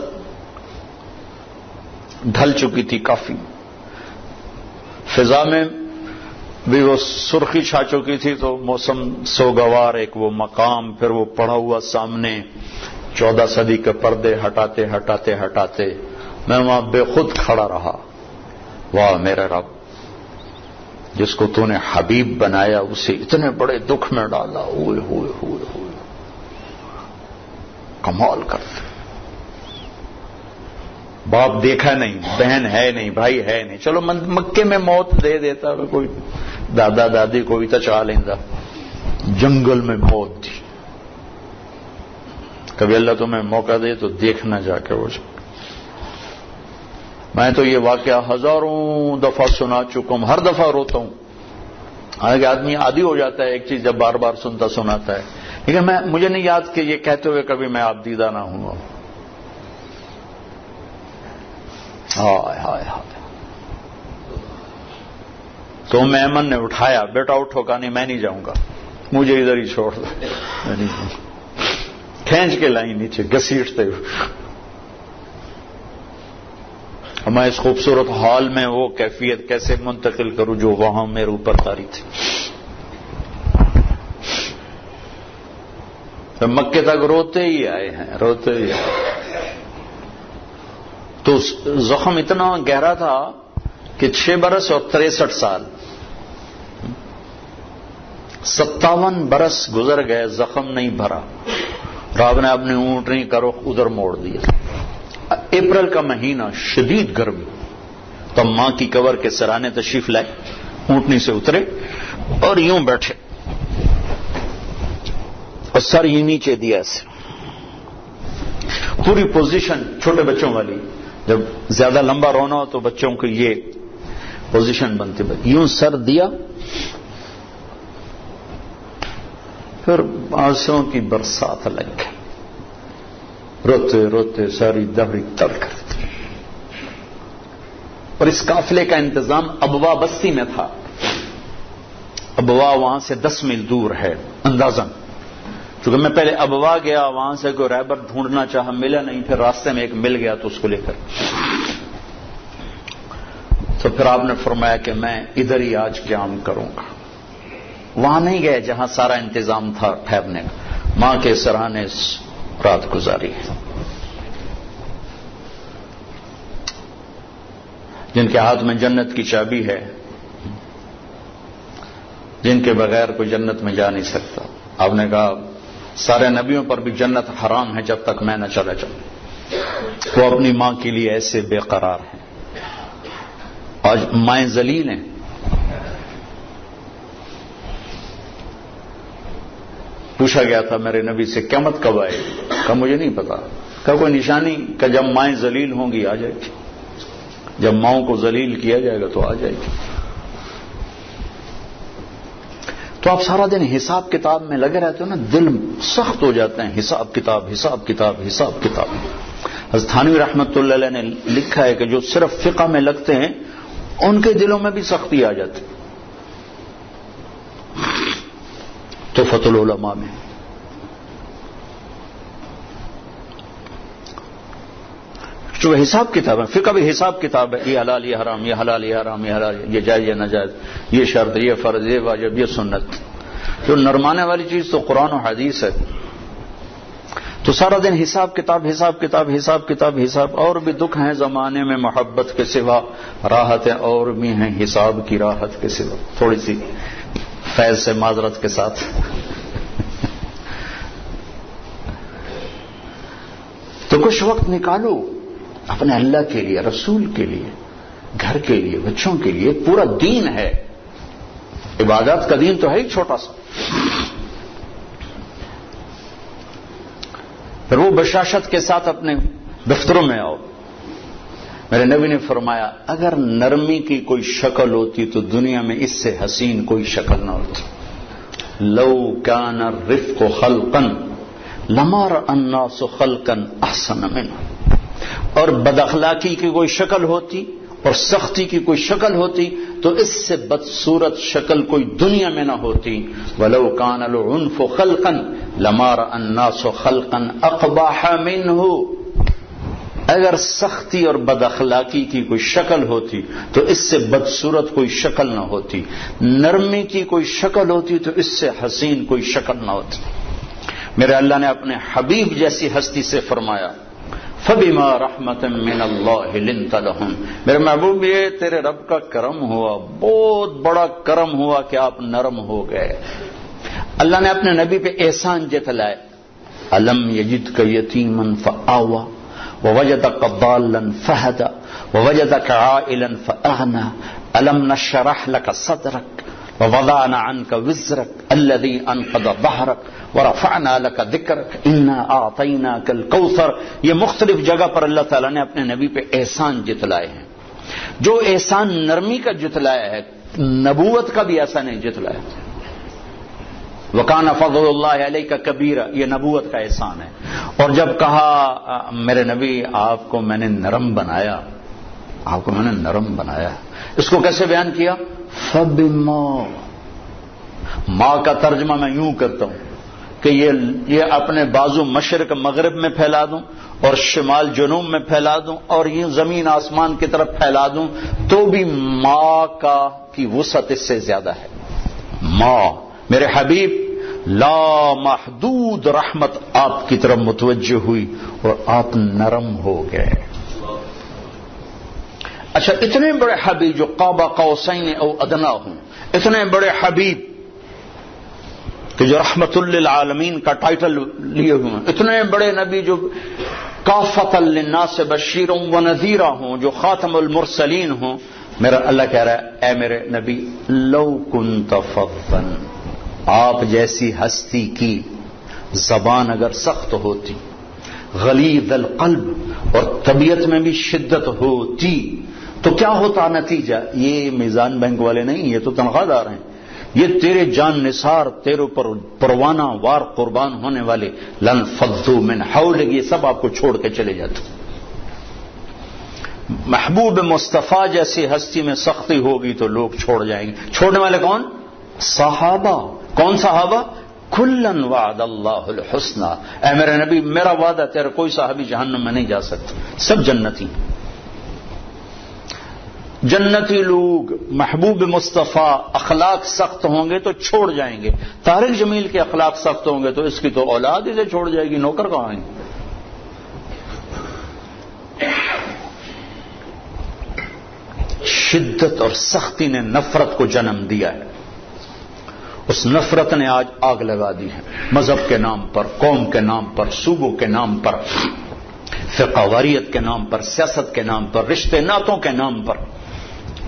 ڈھل چکی تھی کافی, فضا میں بھی وہ سرخی چھا چکی تھی, تو موسم سوگوار, ایک وہ مقام, پھر وہ پڑا ہوا سامنے 14 صدی کے پردے ہٹاتے ہٹاتے ہٹاتے میں وہاں بے خود کھڑا رہا. واہ میرے رب, جس کو تو نے حبیب بنایا اسے اتنے بڑے دکھ میں ڈالا. ہوئے ہوئے ہوئے ہوئے کمال کرتے. باپ دیکھا نہیں, بہن ہے نہیں, بھائی ہے نہیں, چلو مکے میں موت دے دیتا, کوئی دادا دادی کوئی تو چاہ لینا. جنگل میں موت دی. کبھی اللہ تمہیں موقع دے تو دیکھنا جا کے وہ. میں تو یہ واقعہ ہزاروں دفعہ سنا چکا ہوں, ہر دفعہ روتا ہوں. حالانکہ آدمی عادی ہو جاتا ہے ایک چیز جب بار بار سنتا سناتا ہے, لیکن مجھے نہیں یاد کہ یہ کہتے ہوئے کبھی میں آپ دیدہ نہ ہوں. ہائے ہائے ہائے. تو ایمن نے اٹھایا, بیٹا اٹھو, کہا نہیں میں نہیں جاؤں گا, مجھے ادھر ہی چھوڑ دو. میں نہیں جاؤں. کھینچ کے لائی نیچے گھسیٹتے ہوئے. میں اس خوبصورت حال میں وہ کیفیت کیسے منتقل کروں جو وہاں میرے اوپر طاری تھی. تو مکے تک روتے ہی آئے ہیں, روتے ہی آئے. تو زخم اتنا گہرا تھا کہ 6 برس اور 63 سال 57 برس گزر گئے, زخم نہیں بھرا. رب نے اپنی اونٹنی کا رخ ادھر موڑ دیا. اپریل کا مہینہ, شدید گرمی. تو ماں کی قبر کے سرانے تشریف لائے, اونٹنی سے اترے اور یوں بیٹھے اور سر یوں نیچے دیا ایسے. پوری پوزیشن چھوٹے بچوں والی, جب زیادہ لمبا رونا ہو تو بچوں کو یہ پوزیشن بنتی, یوں سر دیا, پھر آنسوں کی برسات لگ گئی. روتے روتے ساری دہڑی تر کر دی. اور اس قافلے کا انتظام ابوا بستی میں تھا. ابوا وہاں سے 10 میل دور ہے اندازاً. چونکہ میں پہلے ابوا گیا, وہاں سے کوئی رہبر ڈھونڈنا چاہا, ملا نہیں. پھر راستے میں ایک مل گیا تو اس کو لے کر, تو پھر آپ نے فرمایا کہ میں ادھر ہی آج قیام کروں گا. وہاں نہیں گئے جہاں سارا انتظام تھا ٹھہرنے کا. ماں کے سرانے رات گزاری ہے. جن کے ہاتھ میں جنت کی چابی ہے, جن کے بغیر کوئی جنت میں جا نہیں سکتا. آپ نے کہا سارے نبیوں پر بھی جنت حرام ہے جب تک میں نہ چلا جاؤں. وہ اپنی ماں کے لیے ایسے بے قرار ہیں. آج مائیں ذلیل ہیں. پوچھا گیا تھا میرے نبی سے قیامت کب آئے گی؟ کہا مجھے نہیں پتا. کہا کوئی نشانی؟ کہ جب مائیں ذلیل ہوں گی آ جائے گی. جب ماؤں کو ذلیل کیا جائے گا تو آ جائے گی. تو آپ سارا دن حساب کتاب میں لگے رہتے ہو نا, دل سخت ہو جاتے ہیں. حساب کتاب حساب کتاب حساب کتاب. حضرت تھانوی رحمت اللہ علیہ نے لکھا ہے کہ جو صرف فقہ میں لگتے ہیں ان کے دلوں میں بھی سختی آ جاتی. تحفۃ العلماء میں جو حساب کتاب ہے, فقہ بھی حساب کتاب ہے. یہ حلال یہ حرام, یہ حلال یہ حرام, یہ حلال یہ جائز یہ ناجائز, یہ شرط یہ فرض یہ واجب یہ سنت. جو نرمانے والی چیز تو قرآن و حدیث ہے. تو سارا دن حساب کتاب حساب کتاب حساب کتاب حساب. اور بھی دکھ ہیں زمانے میں محبت کے سوا, راحتیں اور بھی ہیں حساب کی راحت کے سوا. تھوڑی سی فیض سے معذرت کے ساتھ. تو کچھ وقت نکالو اپنے اللہ کے لیے, رسول کے لیے, گھر کے لیے, بچوں کے لیے. پورا دین ہے. عبادات کا دین تو ہے ہی چھوٹا سا. پھر وہ بشاشت کے ساتھ اپنے دفتروں میں آؤ. میرے نبی نے فرمایا اگر نرمی کی کوئی شکل ہوتی تو دنیا میں اس سے حسین کوئی شکل نہ ہوتی. لو کان الرفق خلقا لما رأى الناس خلقا احسن منه. اور بد اخلاقی کی کوئی شکل ہوتی اور سختی کی کوئی شکل ہوتی تو اس سے بدصورت شکل کوئی دنیا میں نہ ہوتی. ولو کان العنف خلقا لما رأى الناس خلقا اقبح منه. اگر سختی اور بد اخلاقی کی کوئی شکل ہوتی تو اس سے بدصورت کوئی شکل نہ ہوتی. نرمی کی کوئی شکل ہوتی تو اس سے حسین کوئی شکل نہ ہوتی. میرے اللہ نے اپنے حبیب جیسی ہستی سے فرمایا فَبِمَا رَحْمَةٍ مِّنَ اللَّهِ لِنْتَ لَهُمْ. میرے محبوب یہ تیرے رب کا کرم ہوا, بہت بڑا کرم ہوا کہ آپ نرم ہو گئے. اللہ نے اپنے نبی پہ احسان جتلائے. أَلَمْ يَجِدْكَ يَتِيمًا فَآوَى وَوَجَدَكَ ضَالًّا فَهَدَى وَوَجَدَكَ عَائِلًا فَأَغْنَى أَلَمْ نَشْرَحْ لَكَ صَدْرَكَ وَوَضَعْنَا عَنْكَ وِزْرَكَ الَّذِي أَنقَضَ ظَهْرَكَ وَرَفَعْنَا لَكَ ذِكْرَكَ إِنَّا أَعْطَيْنَاكَ الْكَوْثَرَ. یہ مختلف جگہ پر اللہ تعالیٰ نے اپنے نبی پہ احسان جتلائے ہیں. جو احسان نرمی کا جتلایا ہے نبوت کا بھی ایسا نہیں جتلایا. وَكَانَ فَضْلُ اللَّهِ عَلَيْكَ كَبِيرًا, یہ نبوت کا احسان ہے. اور جب کہا میرے نبی آپ کو میں نے نرم بنایا, آپ کو میں نے نرم بنایا, اس کو کیسے بیان کیا؟ فَبِمَا. ماں کا ترجمہ میں یوں کرتا ہوں کہ یہ اپنے بازو مشرق مغرب میں پھیلا دوں اور شمال جنوب میں پھیلا دوں اور یہ زمین آسمان کی طرف پھیلا دوں تو بھی ماں کی وسعت اس سے زیادہ ہے. ماں میرے حبیب لا محدود رحمت آپ کی طرف متوجہ ہوئی اور آپ نرم ہو گئے. اچھا اتنے بڑے حبیب جو قاب قوسین او ادنا ہوں, اتنے بڑے حبیب کہ جو رحمت للعالمین کا ٹائٹل لیے ہوئے ہیں, اتنے بڑے نبی جو کافۃ للناس بشیر و نذیر ہوں, جو خاتم المرسلین ہوں. میرا اللہ کہہ رہا ہے اے میرے نبی لو کنت فظا, آپ جیسی ہستی کی زبان اگر سخت ہوتی, غلیظ القلب اور طبیعت میں بھی شدت ہوتی تو کیا ہوتا نتیجہ؟ یہ میزان بینک والے نہیں, یہ تو تنخواہ دار ہیں, یہ تیرے جان نثار تیرے پر پروانہ وار قربان ہونے والے لن فضوا من حولک, یہ سب آپ کو چھوڑ کے چلے جاتے. محبوب مصطفیٰ جیسی ہستی میں سختی ہوگی تو لوگ چھوڑ جائیں گے. چھوڑنے والے کون؟ صحابہ. کون صحابہ؟ کلن وعد اللہ الحسنى. اے میرے نبی میرا وعدہ تیرا کوئی صحابی جہنم میں نہیں جا سکتا, سب جنتی. جنتی لوگ محبوب مصطفیٰ اخلاق سخت ہوں گے تو چھوڑ جائیں گے. طارق جمیل کے اخلاق سخت ہوں گے تو اس کی تو اولاد ہی سے چھوڑ جائے گی, نوکر کہاں آئیں گے. شدت اور سختی نے نفرت کو جنم دیا ہے. اس نفرت نے آج آگ لگا دی ہے، مذہب کے نام پر، قوم کے نام پر، صوبوں کے نام پر، فقہ واریت کے نام پر، سیاست کے نام پر، رشتے ناتوں کے نام پر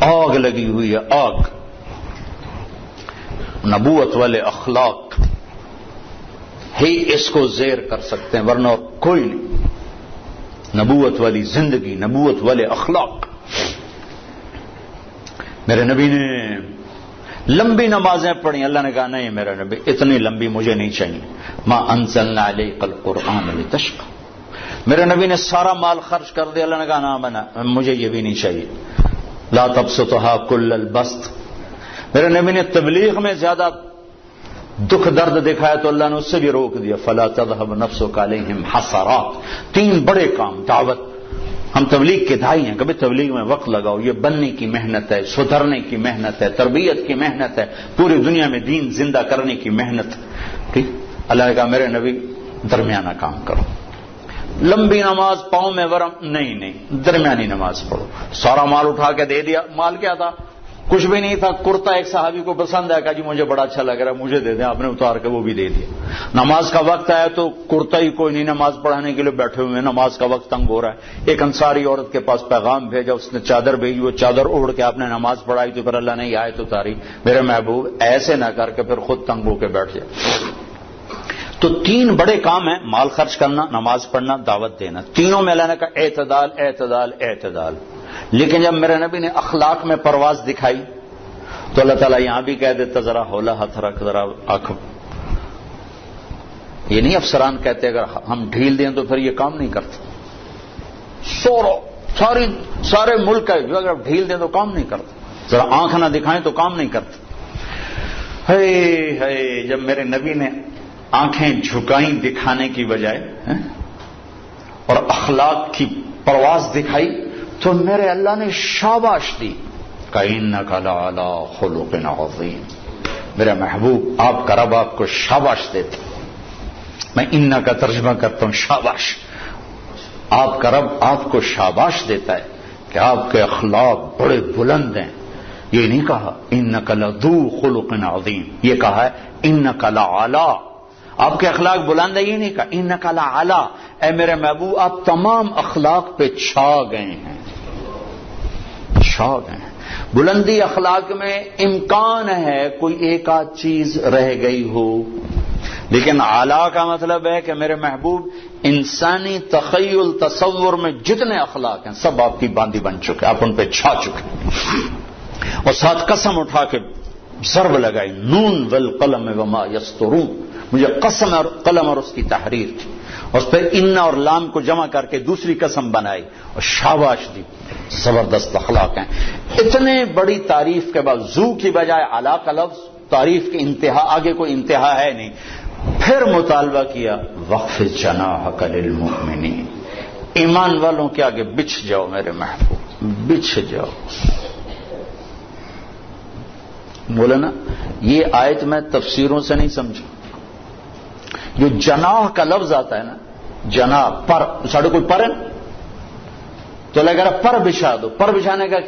آگ لگی ہوئی ہے، آگ۔ نبوت والے اخلاق ہی اس کو زیر کر سکتے ہیں، ورنہ کوئی نہیں۔ نبوت والی زندگی، نبوت والے اخلاق۔ میرے نبی نے لمبی نمازیں پڑھی، اللہ نے کہا نہیں میرے نبی اتنی لمبی مجھے نہیں چاہیے، ما انزلنا علیک القرآن لتشقى۔ میرے نبی نے سارا مال خرچ کر دیا، اللہ نے کہا نہ بنا مجھے یہ بھی نہیں چاہیے، لا تبسطها كل البسط۔ میرے نبی نے تبلیغ میں زیادہ دکھ درد دکھایا تو اللہ نے اس سے بھی روک دیا، فلا تذهب نفسك عليهم حسرات۔ تین بڑے کام، دعوت، ہم تبلیغ کے داعی ہیں، کبھی تبلیغ میں وقت لگاؤ، یہ بننے کی محنت ہے، سدھرنے کی محنت ہے، تربیت کی محنت ہے، پوری دنیا میں دین زندہ کرنے کی محنت۔ ٹھیک، اللہ نے کہا میرے نبی درمیانہ کام کرو، لمبی نماز پاؤں میں ورم نہیں، درمیانی نماز پڑھو۔ سارا مال اٹھا کے دے دیا، مال کیا تھا؟ کچھ بھی نہیں تھا، کرتا ایک صحابی کو پسند آیا، کہا جی مجھے بڑا اچھا لگ رہا ہے مجھے دے دیں، آپ نے اتار کے وہ بھی دے دیا۔ نماز کا وقت آیا تو کرتا ہی کوئی نہیں، نماز پڑھانے کے لیے بیٹھے ہوئے ہیں، نماز کا وقت تنگ ہو رہا ہے۔ ایک انصاری عورت کے پاس پیغام بھیجا، اس نے چادر بھیجی، وہ چادر اوڑھ کے آپ نے نماز پڑھائی تو پھر اللہ نے یہ آیت اتاری، میرے محبوب ایسے نہ کر کے پھر خود تنگ ہو کے بیٹھ جائے۔ تو تین بڑے کام ہیں، مال خرچ کرنا، نماز پڑھنا، دعوت دینا، تینوں میں اللہ نے کہا اعتدال اعتدال اعتدال۔ لیکن جب میرے نبی نے اخلاق میں پرواز دکھائی تو اللہ تعالیٰ یہاں بھی کہہ دیتا ذرا ہولا ہاتھ رکھ، ذرا آنکھ۔ یہ نہیں افسران کہتے اگر ہم ڈھیل دیں تو پھر یہ کام نہیں کرتے، سارے ملک ہے جو اگر ڈھیل دیں تو کام نہیں کرتے، ذرا آنکھ نہ دکھائیں تو کام نہیں کرتے۔ ہے جب میرے نبی نے آنکھیں جھکائیں دکھانے کی بجائے اور اخلاق کی پرواز دکھائی تو میرے اللہ نے شاباش دی، کہ لعلی خلق عظیم۔ میرے محبوب آپ کا رب آپ کو شاباش دیتے، میں ان کا ترجمہ کرتا ہوں شاباش۔ آپ کا رب آپ کو شاباش دیتا ہے کہ آپ کے اخلاق بڑے بلند ہیں۔ یہ نہیں کہا انک لذو خلق عظیم، یہ کہا ہے انک لعلی، آپ کے اخلاق بلند ہے، یہ نہیں کہا انک لعلی، اے میرے محبوب آپ تمام اخلاق پہ چھا گئے ہیں، چھا گئے ہیں۔ بلندی اخلاق میں امکان ہے کوئی ایک آدھ چیز رہ گئی ہو، لیکن اعلیٰ کا مطلب ہے کہ میرے محبوب انسانی تخیل تصور میں جتنے اخلاق ہیں سب آپ کی باندھی بن چکے، آپ ان پہ چھا چکے۔ اور ساتھ قسم اٹھا کے ضرب لگائی، نون والقلم وما یسطرون، مجھے قسم اور قلم اور اس کی تحریر تھی، اس پہ ان اور لام کو جمع کر کے دوسری قسم بنائی اور شاباش دی۔ زبردست اخلاق ہیں۔ اتنے بڑی تعریف کے بعد ذو کی بجائے اعلیٰ کا لفظ، تعریف کی انتہا، آگے کوئی انتہا ہے نہیں۔ پھر مطالبہ کیا واخفض جناحک للمؤمنین، ایمان والوں کے آگے بچھ جاؤ میرے محبوب، بچھ جاؤ۔ بولا نا یہ آیت میں تفسیروں سے نہیں سمجھا، جو جناح کا لفظ آتا ہے نا، جناح پر، ساڑھے کوئی پر ہے تو لگا رہا پر بچھا دو، پر بچھانے کا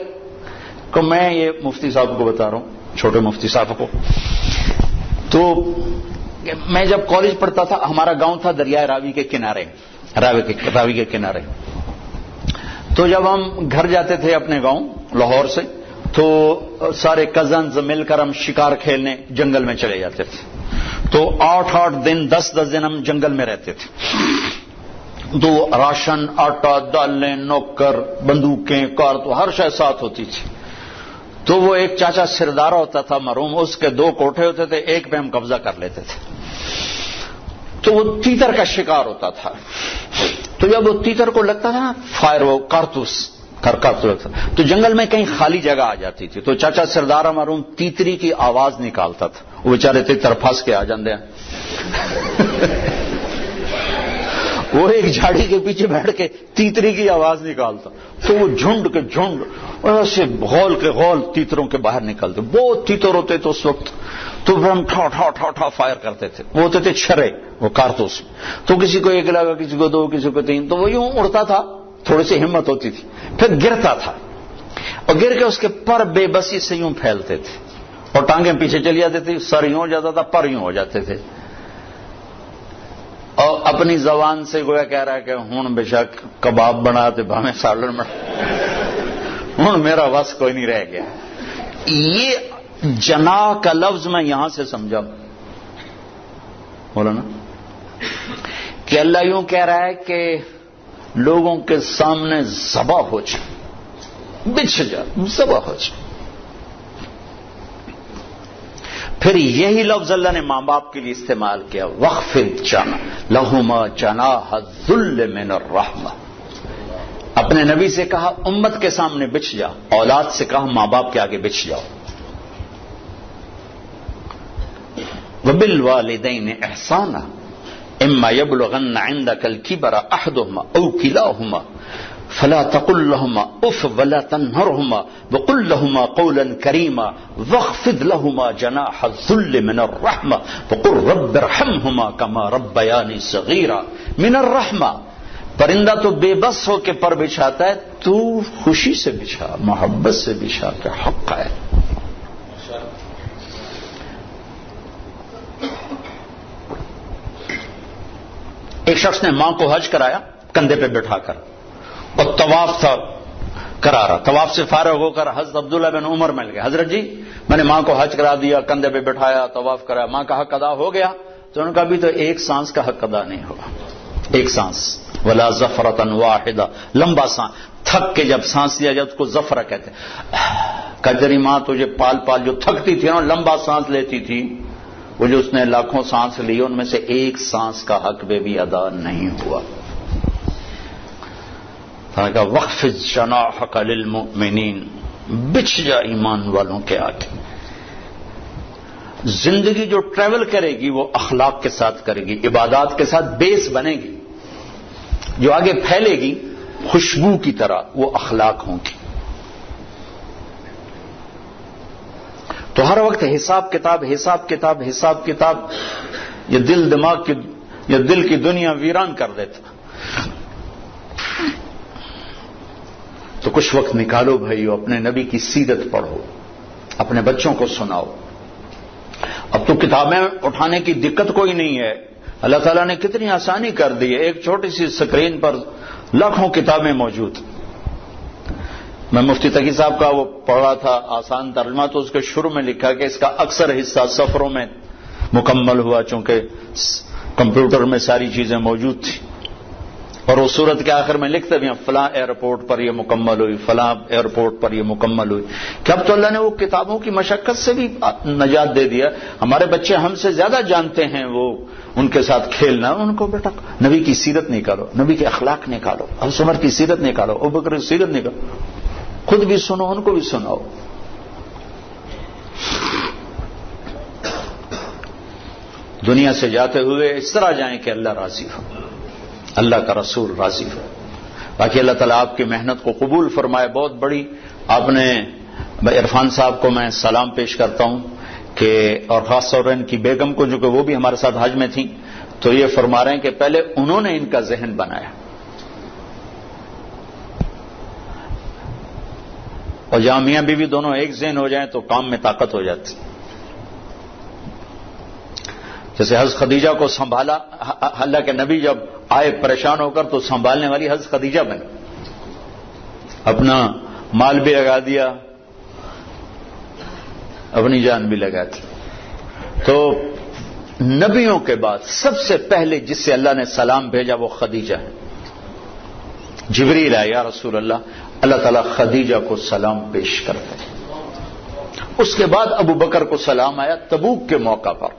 کہ میں یہ مفتی صاحب کو بتا رہا ہوں، چھوٹے مفتی صاحب کو، تو میں جب کالج پڑھتا تھا ہمارا گاؤں تھا دریائے راوی کے کنارے، راوی کے کنارے، تو جب ہم گھر جاتے تھے اپنے گاؤں لاہور سے تو سارے کزنز مل کر ہم شکار کھیلنے جنگل میں چلے جاتے تھے، تو 8 دن 10 دن ہم جنگل میں رہتے تھے، تو راشن، آٹا، دالیں، نوکر، بندوقیں، کار، تو ہر شے ساتھ ہوتی تھی۔ تو وہ ایک چاچا سردارہ ہوتا تھا مرحوم، اس کے 2 کوٹھے ہوتے تھے، ایک پہ ہم قبضہ کر لیتے تھے، تو وہ تیتر کا شکار ہوتا تھا، تو جب وہ تیتر کو لگتا تھا فائر، وہ کارتوس لگتا تو جنگل میں کہیں خالی جگہ آ جاتی تھی، تو چاچا سردارہ مرحوم تیتری کی آواز نکالتا تھا، وہ بیچارے تیتر پھنس کے آ جاندے ہیں وہ ایک جھاڑی کے پیچھے بیٹھ کے تیتری کی آواز نکالتا، تو وہ جھنڈ کے جھنڈ ایسے غول کے غول تیتروں کے باہر نکلتے، بہت تیتر ہوتے تو اس وقت، تو پھر ہم ٹھا ٹھا ٹھا ٹھا فائر کرتے تھے، وہ ہوتے تھے چھرے، وہ کارتوس، تو کسی کو 1 لگا، کسی کو 2، کسی کو 3، تو وہ یوں اڑتا تھا، تھوڑی سی ہمت ہوتی تھی، پھر گرتا تھا، اور گر کے اس کے پر بے بسی سے یوں پھیلتے تھے، اور ٹانگیں پیچھے چلی جاتی تھی، سر یوں ہو جاتا تھا، پر یوں ہو جاتے تھے، اور اپنی زبان سے گویا کہہ رہا ہے کہ ہوں بے شک کباب بنا تے بھاویں سالن بنا، ہوں میرا وس کوئی نہیں رہ گیا۔ یہ جناح کا لفظ میں یہاں سے سمجھا بولا نا کہ اللہ یوں کہہ رہا ہے کہ لوگوں کے سامنے ذبح ہو جائے، بچھ جا، ذبح ہو جائے۔ پھر یہی لفظ اللہ نے ماں باپ کے لیے استعمال کیا، وخفض لہما جناح الذل من الرحمہ۔ اپنے نبی سے کہا امت کے سامنے بچھ جا، اولاد سے کہا ماں باپ کے آگے بچھ جاؤ۔ وبالوالدین احسانا اما یبلغن عندک الکبر احدہما او کلاہما فلا تقل لهما اف ولا تنهرهما وقل لهما قولا كريما واخفض لهما جناح الذل من الرحمة وقل رب ارحمهما كما ربياني صغيرا۔ من الرحمة، پرندہ تو بے بس ہو کے پر بچھاتا ہے، تو خوشی سے بچھا، محبت سے بچھا کے حق ہے۔ ایک شخص نے ماں کو حج کرایا کندھے پہ بٹھا کر، اور طواف تھا کرا رہا، طواف سے فارغ ہو کر حضرت عبداللہ بن عمر مل گئے، حضرت جی میں نے ماں کو حج کرا دیا، کندھے پہ بٹھایا، طواف کرایا، ماں کا حق ادا ہو گیا؟ تو انہوں نے کہا ابھی تو ایک سانس کا حق ادا نہیں ہوا، ایک سانس، ولا زفرۃ واحدہ، لمبا سانس، تھک کے جب سانس لیا جائے اس کو زفرہ کہتے ہیں۔ کہ تیری ماں تجھے پال پال جو تھکتی تھی نا، لمبا سانس لیتی تھی، وہ جو اس نے لاکھوں سانس لی ان میں سے ایک سانس کا حق بھی ادا نہیں ہوا۔ کہا وخفض جناحک للمؤمنین، بچھ جا ایمان والوں کے آگے۔ زندگی جو ٹریول کرے گی وہ اخلاق کے ساتھ کرے گی، عبادات کے ساتھ بیس بنے گی، جو آگے پھیلے گی خوشبو کی طرح وہ اخلاق ہوں گی۔ تو ہر وقت حساب کتاب حساب کتاب حساب کتاب، یہ دل دماغ کی، یہ دل کی دنیا ویران کر دیتا۔ تو کچھ وقت نکالو بھائیو، اپنے نبی کی سیرت پڑھو، اپنے بچوں کو سناؤ۔ اب تو کتابیں اٹھانے کی دقت کوئی نہیں ہے، اللہ تعالیٰ نے کتنی آسانی کر دی ہے، ایک چھوٹی سی اسکرین پر لاکھوں کتابیں موجود۔ میں مفتی تقی صاحب کا وہ پڑھ رہا تھا آسان ترجمہ، تو اس کے شروع میں لکھا کہ اس کا اکثر حصہ سفروں میں مکمل ہوا، چونکہ کمپیوٹر میں ساری چیزیں موجود تھیں، اور وہ صورت کے آخر میں لکھتے بھی ہیں فلاں ایئرپورٹ پر یہ مکمل ہوئی، فلاں ایئرپورٹ پر یہ مکمل ہوئی۔ کہ اب تو اللہ نے وہ کتابوں کی مشقت سے بھی نجات دے دیا۔ ہمارے بچے ہم سے زیادہ جانتے ہیں وہ ان کے ساتھ کھیلنا، ان کو بیٹا نبی کی سیرت نکالو، نبی کے اخلاق نکالو، ابو عمر کی سیرت نکالو، ابو بکر کی سیرت نکالو، خود بھی سنو ان کو بھی سناؤ۔ دنیا سے جاتے ہوئے اس طرح جائیں کہ اللہ راضی ہو، اللہ کا رسول راضی ہو۔ باقی اللہ تعالیٰ آپ کی محنت کو قبول فرمائے۔ بہت بڑی آپ نے عرفان صاحب کو میں سلام پیش کرتا ہوں کہ، اور خاص طور پر ان کی بیگم کو جو کہ وہ بھی ہمارے ساتھ حج میں تھیں، تو یہ فرما رہے ہیں کہ پہلے انہوں نے ان کا ذہن بنایا، اور جہاں میاں بیوی دونوں ایک ذہن ہو جائیں تو کام میں طاقت ہو جاتی۔ جیسے حضرت خدیجہ کو سنبھالا، اللہ کے نبی جب آئے پریشان ہو کر تو سنبھالنے والی حضرت خدیجہ بنی، اپنا مال بھی لگا دیا، اپنی جان بھی لگا دی۔ تو نبیوں کے بعد سب سے پہلے جس سے اللہ نے سلام بھیجا وہ خدیجہ ہے۔ جبریل آیا، یا رسول اللہ تعالیٰ خدیجہ کو سلام پیش کرتے ہیں۔ اس کے بعد ابو بکر کو سلام آیا تبوک کے موقع پر،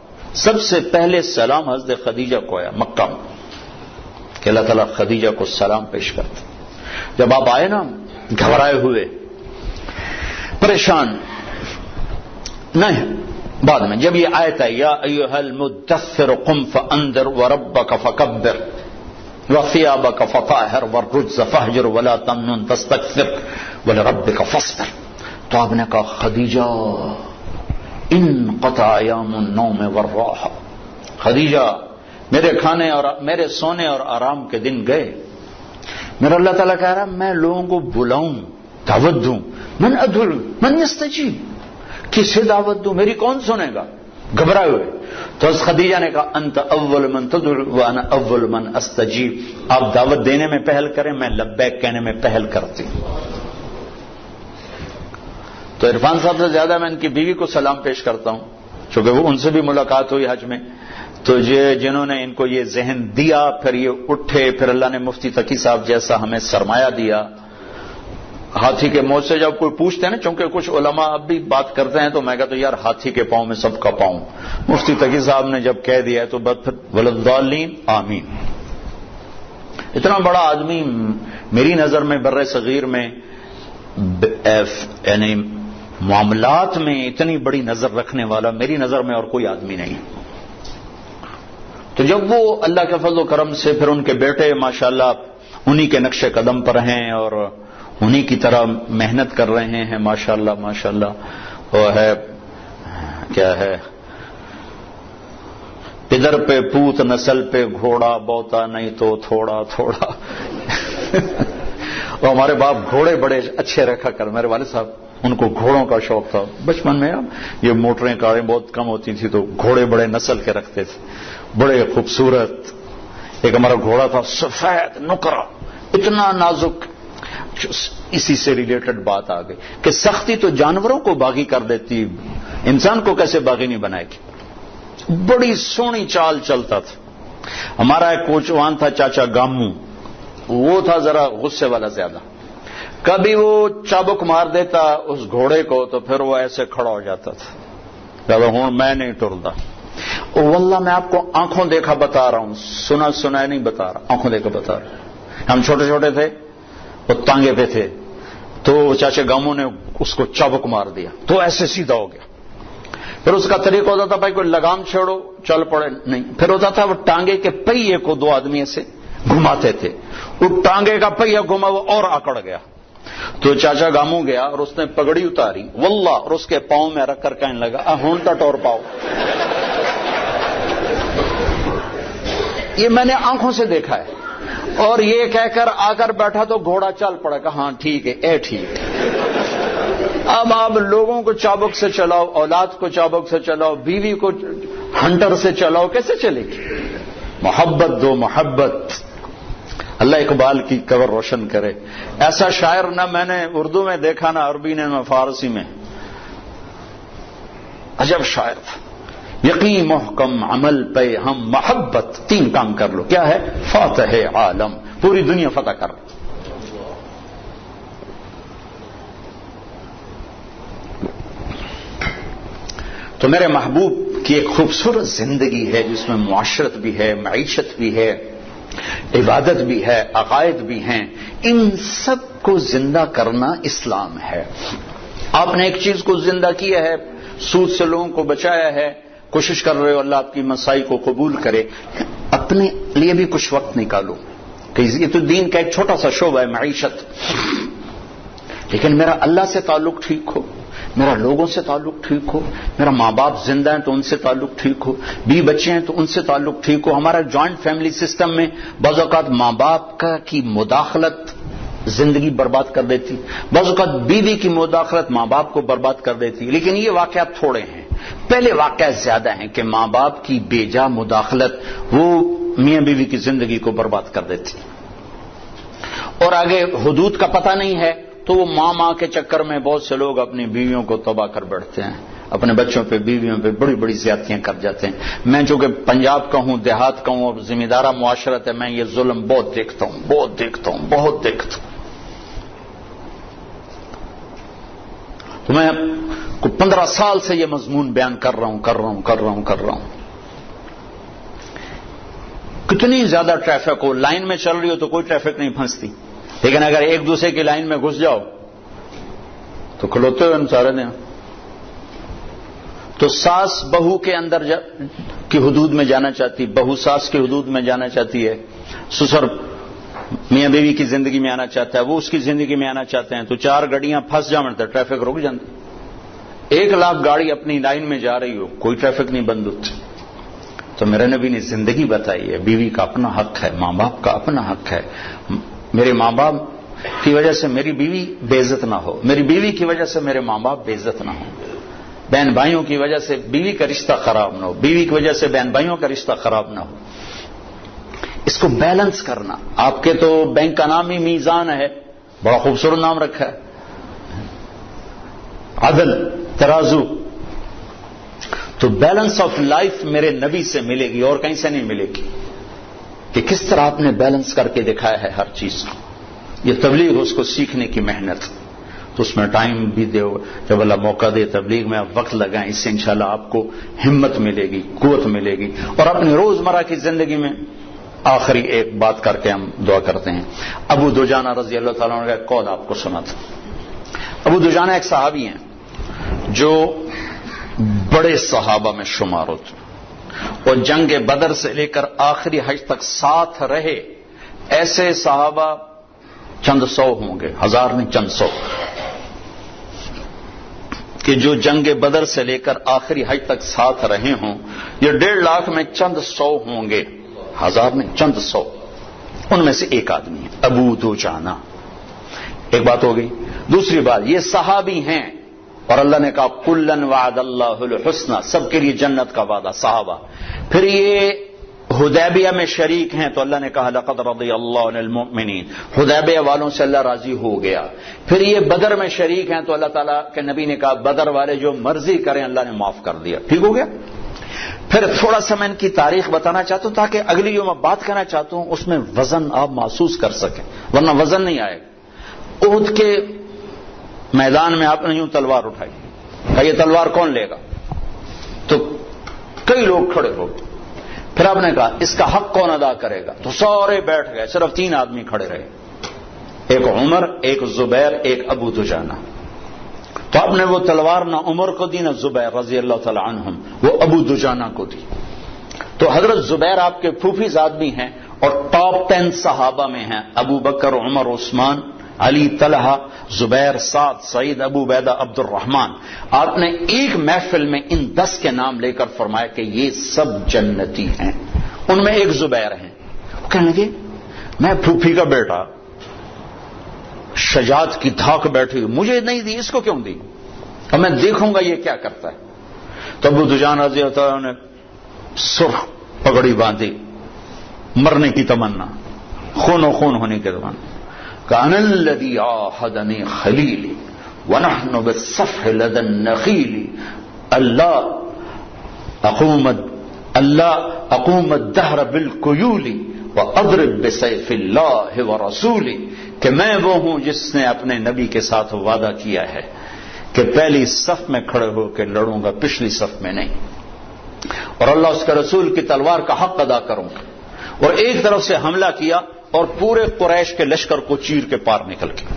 سب سے پہلے سلام حضرت خدیجہ کو آیا مکہ میں کہ اللہ تعالیٰ خدیجہ کو سلام پیش کرتے۔ جب آپ آئے نا گھبرائے ہوئے پریشان نہیں، بعد میں جب یہ آیت ہے یا ایھا المدثر قم فانذر وربک فکبر وثیابک فطہر والرجز فاہجر ولا تمنن تستکثر ولربک فاصبر، تو آپ نے کہا خدیجہ انقطع ایام النوم والراحہ، خدیجہ میرے کھانے اور میرے سونے اور آرام کے دن گئے۔ میرا اللہ تعالیٰ کہہ رہا میں لوگوں کو بلاؤں، دعوت دوں، من ادعو من یستجیب، کسے دعوت دوں، میری کون سنے گا؟ گھبرائے ہوئے. تو خدیجہ نے کہا انت اول من تدعو وانا اول من استجیب، آپ دعوت دینے میں پہل کریں، میں لبیک کہنے میں پہل کرتی ہوں. تو عرفان صاحب سے زیادہ میں ان کی بیوی کو سلام پیش کرتا ہوں، چونکہ وہ ان سے بھی ملاقات ہوئی حج میں. تو جنہوں نے ان کو یہ ذہن دیا، پھر یہ اٹھے، پھر اللہ نے مفتی تقی صاحب جیسا ہمیں سرمایہ دیا. ہاتھی کے موت سے جب کوئی پوچھتے ہیں نا، چونکہ کچھ علماء اب بھی بات کرتے ہیں، تو میں کہتا ہوں یار ہاتھی کے پاؤں میں سب کا پاؤں. مفتی تقی صاحب نے جب کہہ دیا تو بس پھر وللضالین آمین. اتنا بڑا آدمی میری نظر میں بر صغیر میں یعنی معاملات میں اتنی بڑی نظر رکھنے والا میری نظر میں اور کوئی آدمی نہیں. تو جب وہ اللہ کے فضل و کرم سے پھر ان کے بیٹے ماشاءاللہ انہی کے نقش قدم پر ہیں اور انہی کی طرح محنت کر رہے ہیں ماشاءاللہ ماشاءاللہ. وہ ہے کیا ہے، پدر پہ پوت نسل پہ گھوڑا بوتا نہیں تو تھوڑا تھوڑا. اور ہمارے باپ گھوڑے بڑے اچھے رکھا کر، میرے والد صاحب ان کو گھوڑوں کا شوق تھا بچپن میں. یہ موٹریں کاریں بہت کم ہوتی تھی تو گھوڑے بڑے نسل کے رکھتے تھے، بڑے خوبصورت. ایک ہمارا گھوڑا تھا سفید نکرا، اتنا نازک. اسی سے ریلیٹڈ بات آ گئی کہ سختی تو جانوروں کو باغی کر دیتی، انسان کو کیسے باغی نہیں بنائے گی. بڑی سونی چال چلتا تھا. ہمارا ایک کوچوان تھا چاچا گامو، وہ تھا ذرا غصے والا زیادہ. کبھی وہ چابک مار دیتا اس گھوڑے کو تو پھر وہ ایسے کھڑا ہو جاتا تھا، دادا ہوں میں نہیں ٹرتا. واللہ میں آپ کو آنکھوں دیکھا بتا رہا ہوں، سنا سنا نہیں بتا رہا، آنکھوں دیکھا بتا رہا ہوں. ہم چھوٹے چھوٹے تھے، وہ تانگے پہ تھے، تو چاچے گاموں نے اس کو چابک مار دیا تو ایسے سیدھا ہو گیا. پھر اس کا طریقہ ہوتا تھا بھائی کوئی لگام چھوڑو چل پڑے، نہیں. پھر ہوتا تھا وہ ٹانگے کے پہیے کو دو آدمی ایسے گھماتے تھے، وہ ٹانگے کا پہیا گھما وہ اور اکڑ گیا. تو چاچا گاموں گیا اور اس نے پگڑی اتاری واللہ اور اس کے پاؤں میں رکھ کر کہنے لگا ہونٹا ٹور پاؤ. یہ میں نے آنکھوں سے دیکھا ہے. اور یہ کہہ کر آ کر بیٹھا تو گھوڑا چل پڑا کہ ہاں ٹھیک ہے اے ٹھیک ہے. اب آپ لوگوں کو چابک سے چلاؤ، اولاد کو چابک سے چلاؤ، بیوی کو ہنٹر سے چلاؤ، کیسے چلے گی؟ محبت دو محبت. اللہ اقبال کی قبر روشن کرے. ایسا شاعر نہ میں نے اردو میں دیکھا نہ عربی نے نہ فارسی میں، عجب شاعر تھا. یقین محکم عمل پہ ہم محبت، تین کام کر لو. کیا ہے؟ فاتح عالم، پوری دنیا فتح کر. تو میرے محبوب کی ایک خوبصورت زندگی ہے جس میں معاشرت بھی ہے، معیشت بھی ہے، عبادت بھی ہے، عقائد بھی ہیں. ان سب کو زندہ کرنا اسلام ہے. آپ نے ایک چیز کو زندہ کیا ہے، سود سے لوگوں کو بچایا ہے، کوشش کر رہے ہو اللہ آپ کی مسائی کو قبول کرے. اپنے لیے بھی کچھ وقت نکالو کہ یہ تو دین کا ایک چھوٹا سا شعبہ ہے معیشت، لیکن میرا اللہ سے تعلق ٹھیک ہو، میرا لوگوں سے تعلق ٹھیک ہو، میرا ماں باپ زندہ ہیں تو ان سے تعلق ٹھیک ہو، بیوی بچے ہیں تو ان سے تعلق ٹھیک ہو. ہمارا جوائنٹ فیملی سسٹم میں بعض اوقات ماں باپ کی مداخلت زندگی برباد کر دیتی، بعض اوقات بیوی کی مداخلت ماں باپ کو برباد کر دیتی. لیکن یہ واقعات تھوڑے ہیں، پہلے واقعات زیادہ ہیں کہ ماں باپ کی بے جا مداخلت وہ میاں بیوی کی زندگی کو برباد کر دیتی. اور آگے حدود کا پتہ نہیں ہے تو وہ ماں کے چکر میں بہت سے لوگ اپنی بیویوں کو تباہ کر بیٹھتے ہیں، اپنے بچوں پہ بیویوں پہ بڑی بڑی زیادتیاں کر جاتے ہیں. میں چونکہ پنجاب کا ہوں، دیہات کا ہوں اور ذمہ دارہ معاشرت ہے، میں یہ ظلم بہت دیکھتا ہوں بہت دیکھتا ہوں بہت دیکھتا ہوں. تو میں 15 سال سے یہ مضمون بیان کر رہا ہوں. کتنی زیادہ ٹریفک ہو، لائن میں چل رہی ہو تو کوئی ٹریفک نہیں پھنستی، لیکن اگر ایک دوسرے کی لائن میں گھس جاؤ تو کھلوتے ہوئے سارے دیں. تو ساس بہو کے اندر کی حدود میں جانا چاہتی، بہو ساس کی حدود میں جانا چاہتی ہے، سسر میاں بیوی کی زندگی میں آنا چاہتا ہے، وہ اس کی زندگی میں آنا چاہتے ہیں. تو 4 گاڑیاں پھنس جاؤں تو ٹریفک رک جاتی. 1 لاکھ گاڑی اپنی لائن میں جا رہی ہو، کوئی ٹریفک نہیں بند ہوتی. تو میرے نبی نے زندگی بتائی ہے، بیوی کا اپنا حق ہے، ماں باپ کا اپنا حق ہے. میرے ماں باپ کی وجہ سے میری بیوی بے عزت نہ ہو، میری بیوی کی وجہ سے میرے ماں باپ بے عزت نہ ہو. بہن بھائیوں کی وجہ سے بیوی کا رشتہ خراب نہ ہو، بیوی کی وجہ سے بہن بھائیوں کا رشتہ خراب نہ ہو. اس کو بیلنس کرنا. آپ کے تو بینک کا نام ہی میزان ہے، بڑا خوبصورت نام رکھا ہے، عدل، ترازو. تو بیلنس آف لائف میرے نبی سے ملے گی اور کہیں سے نہیں ملے گی، کہ کس طرح آپ نے بیلنس کر کے دکھایا ہے ہر چیز کو. یہ تبلیغ، اس کو سیکھنے کی محنت، تو اس میں ٹائم بھی دے، جب اللہ موقع دے تبلیغ میں آپ وقت لگائیں، اس سے انشاءاللہ آپ کو ہمت ملے گی، قوت ملے گی. اور اپنی روزمرہ کی زندگی میں آخری ایک بات کر کے ہم دعا کرتے ہیں. ابو دجانہ رضی اللہ تعالیٰ عنہ کا ایک قول آپ کو سنا تھا. ابو دجانہ ایک صحابی ہیں جو بڑے صحابہ میں شمار ہوتے اور جنگ بدر سے لے کر آخری حج تک ساتھ رہے. ایسے صحابہ چند سو ہوں گے، ہزار نہیں، چند سو، کہ جو جنگ بدر سے لے کر آخری حج تک ساتھ رہے ہوں. یہ 1.5 لاکھ میں چند سو ہوں گے، ہزار میں چند سو. ان میں سے ایک آدمی ہے ابو دجانہ. ایک بات ہو گئی. دوسری بات، یہ صحابی ہیں اور اللہ نے کہا کلن وعد اللہ الحسنى، سب کے لیے جنت کا وعدہ صحابہ. پھر یہ حدیبیہ میں شریک ہیں تو اللہ نے کہا لقد رضی اللہ عن المؤمنین، حدیبیہ والوں سے اللہ راضی ہو گیا. پھر یہ بدر میں شریک ہیں تو اللہ تعالیٰ کے نبی نے کہا بدر والے جو مرضی کریں اللہ نے معاف کر دیا. ٹھیک ہو گیا. پھر تھوڑا سا میں ان کی تاریخ بتانا چاہتا ہوں تاکہ اگلی جو میں بات کرنا چاہتا ہوں اس میں وزن آپ محسوس کر سکیں، ورنہ وزن نہیں آئے گا. احد کے میدان میں آپ نے یوں تلوار اٹھائی، کہا یہ تلوار کون لے گا؟ تو کئی لوگ کھڑے ہو گئے. پھر آپ نے کہا اس کا حق کون ادا کرے گا؟ تو سارے بیٹھ گئے، صرف 3 آدمی کھڑے رہے، ایک عمر، ایک زبیر، ایک ابو دجانہ. تو آپ نے وہ تلوار نہ عمر کو دی نہ زبیر رضی اللہ تعالی عنہم، وہ ابو دجانہ کو دی. تو حضرت زبیر آپ کے پھوپھی زاد بھی ہیں اور ٹاپ 10 صحابہ میں ہیں. ابو بکر، عمر، عثمان، علی، طلحہ، زبیر، سعد، سعید، ابو عبیدہ، عبد الرحمن. آپ نے ایک محفل میں ان 10 کے نام لے کر فرمایا کہ یہ سب جنتی ہیں. ان میں ایک زبیر ہیں. وہ کہنے لگے میں پھوپھی کا بیٹا، شجاعت کی دھاک بیٹھی، مجھے نہیں دی، اس کو کیوں دی؟ اور میں دیکھوں گا یہ کیا کرتا ہے. تو ابو دجانہ رضی اللہ عنہ نے سرخ پگڑی باندھی، مرنے کی تمنا، خون و خون ہونے کی تمنا. کان الذی عاہدنی خلیلی ونحن بالصفح لدى النخیل اللہ اقوم الدہر بالکیول واضرب بسیف اللہ ورسولہ، کہ میں وہ ہوں جس نے اپنے نبی کے ساتھ وعدہ کیا ہے کہ پہلی صف میں کھڑے ہو کے لڑوں گا، پچھلی صف میں نہیں، اور اللہ اس کے رسول کی تلوار کا حق ادا کروں گا. اور ایک طرف سے حملہ کیا اور پورے قریش کے لشکر کو چیر کے پار نکل گیا.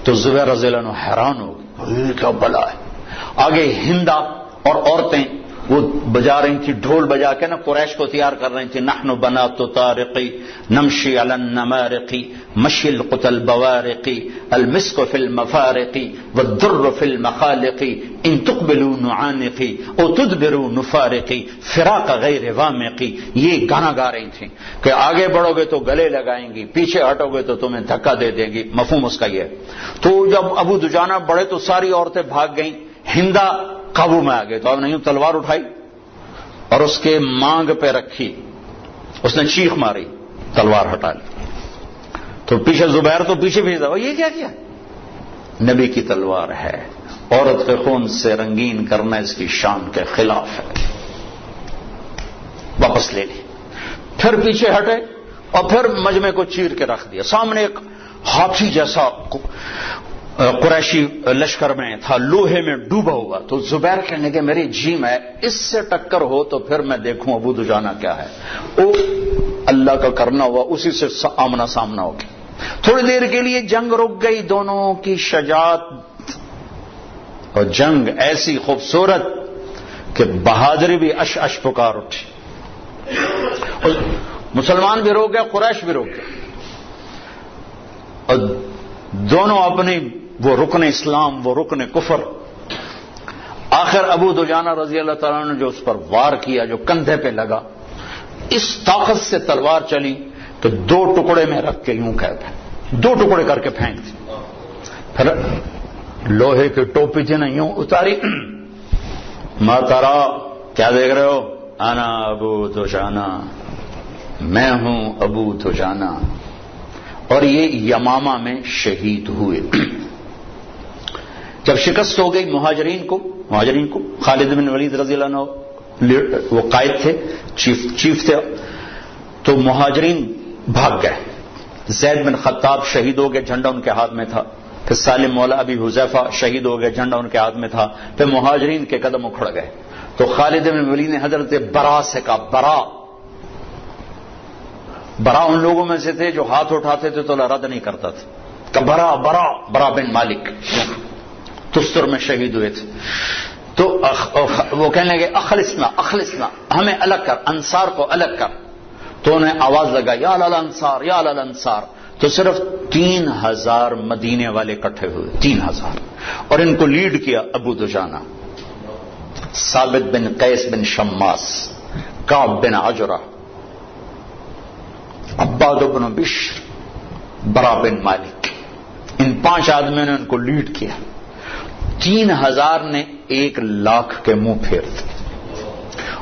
تو زبیر رضی اللہ عنہ حیران ہو گئے، کیا بلا ہے. آگے ہندا اور عورتیں وہ بجا رہی تھی، ڈھول بجا کے نا قریش کو تیار کر رہی تھی. نحن بنات طارقی نمشی علی النمارق مشی القتل بوارقی المسک فی المفارق والدر فی المخالق ان تقبلوا نعانقی او تدبروا نفارقی فراق غیر وامقی. یہ گانا گا رہی تھیں کہ آگے بڑھو گے تو گلے لگائیں گی، پیچھے ہٹو گے تو تمہیں دھکا دے دیں گی. مفہوم اس کا یہ ہے. تو جب ابو دجانہ بڑھے تو ساری عورتیں بھاگ گئیں، ہندا قابو میں آ گئے. تو آپ نے یوں تلوار اٹھائی اور اس کے مانگ پہ رکھی، اس نے چیخ ماری، تلوار ہٹا لی. تو پیچھے زبیر تو پیچھے بھیجا، یہ کیا کیا؟ نبی کی تلوار ہے، عورت کے خون سے رنگین کرنا اس کی شان کے خلاف ہے. واپس لے لی. پھر پیچھے ہٹے اور پھر مجمع کو چیر کے رکھ دیا. سامنے ایک ہاتھی جیسا قریشی لشکر میں تھا، لوہے میں ڈوبا ہوا. تو زبیر کہنے کہ میری جی میں اس سے ٹکر ہو تو پھر میں دیکھوں ابو دجانہ کیا ہے. وہ اللہ کا کرنا ہوا، اسی سے آمنا سامنا ہو گیا. تھوڑی دیر کے لیے جنگ رک گئی. دونوں کی شجاعت اور جنگ ایسی خوبصورت کہ بہادری بھی اش اش پکار اٹھی. مسلمان بھی روک گئے، قریش بھی روک گئے، اور دونوں اپنی وہ رکن اسلام، وہ رکن کفر. آخر ابو دجانہ رضی اللہ تعالیٰ نے جو اس پر وار کیا، جو کندھے پہ لگا، اس طاقت سے تلوار چلی کہ 2 ٹکڑے میں رکھ کے یوں کہتے ہیں، 2 ٹکڑے کر کے پھینک دی. پھر لوہے کی ٹوپی تھی نا یوں اتاری ما ترى، کیا دیکھ رہے ہو؟ انا ابو دجانہ، میں ہوں ابو دجانہ. اور یہ یمامہ میں شہید ہوئے. جب شکست ہو گئی مہاجرین کو خالد بن ولید رضی اللہ عنہ وہ قائد تھے، چیف تھے، تو مہاجرین بھاگ گئے. زید بن خطاب شہید ہو گئے، جھنڈا ان کے ہاتھ میں تھا. پھر سالم مولا ابی حذیفہ شہید ہو گئے، جھنڈا ان کے ہاتھ میں تھا. پھر مہاجرین کے قدم اکھڑ گئے. تو خالد بن ولید نے حضرت برا سے کہا، برا ان لوگوں میں سے تھے جو ہاتھ اٹھاتے تھے تو رد نہیں کرتا تھا. کہ برا بن مالک تستر میں شہید ہوئے تھے. تو وہ کہنے لگے اخلصنا، ہمیں الگ کر، انصار کو الگ کر. تو انہیں آواز لگا یا للانصار یا للانصار. تو صرف 3000 مدینے والے اکٹھے ہوئے، 3000. اور ان کو لیڈ کیا ابو دجانہ، ثابت بن قیس بن شماس، کعب بن عجرہ، عباد بن بشر، برا بن مالک. ان 5 آدمیوں نے ان کو لیڈ کیا. 3000 نے 1,00,000 کے منہ پھیر دیے.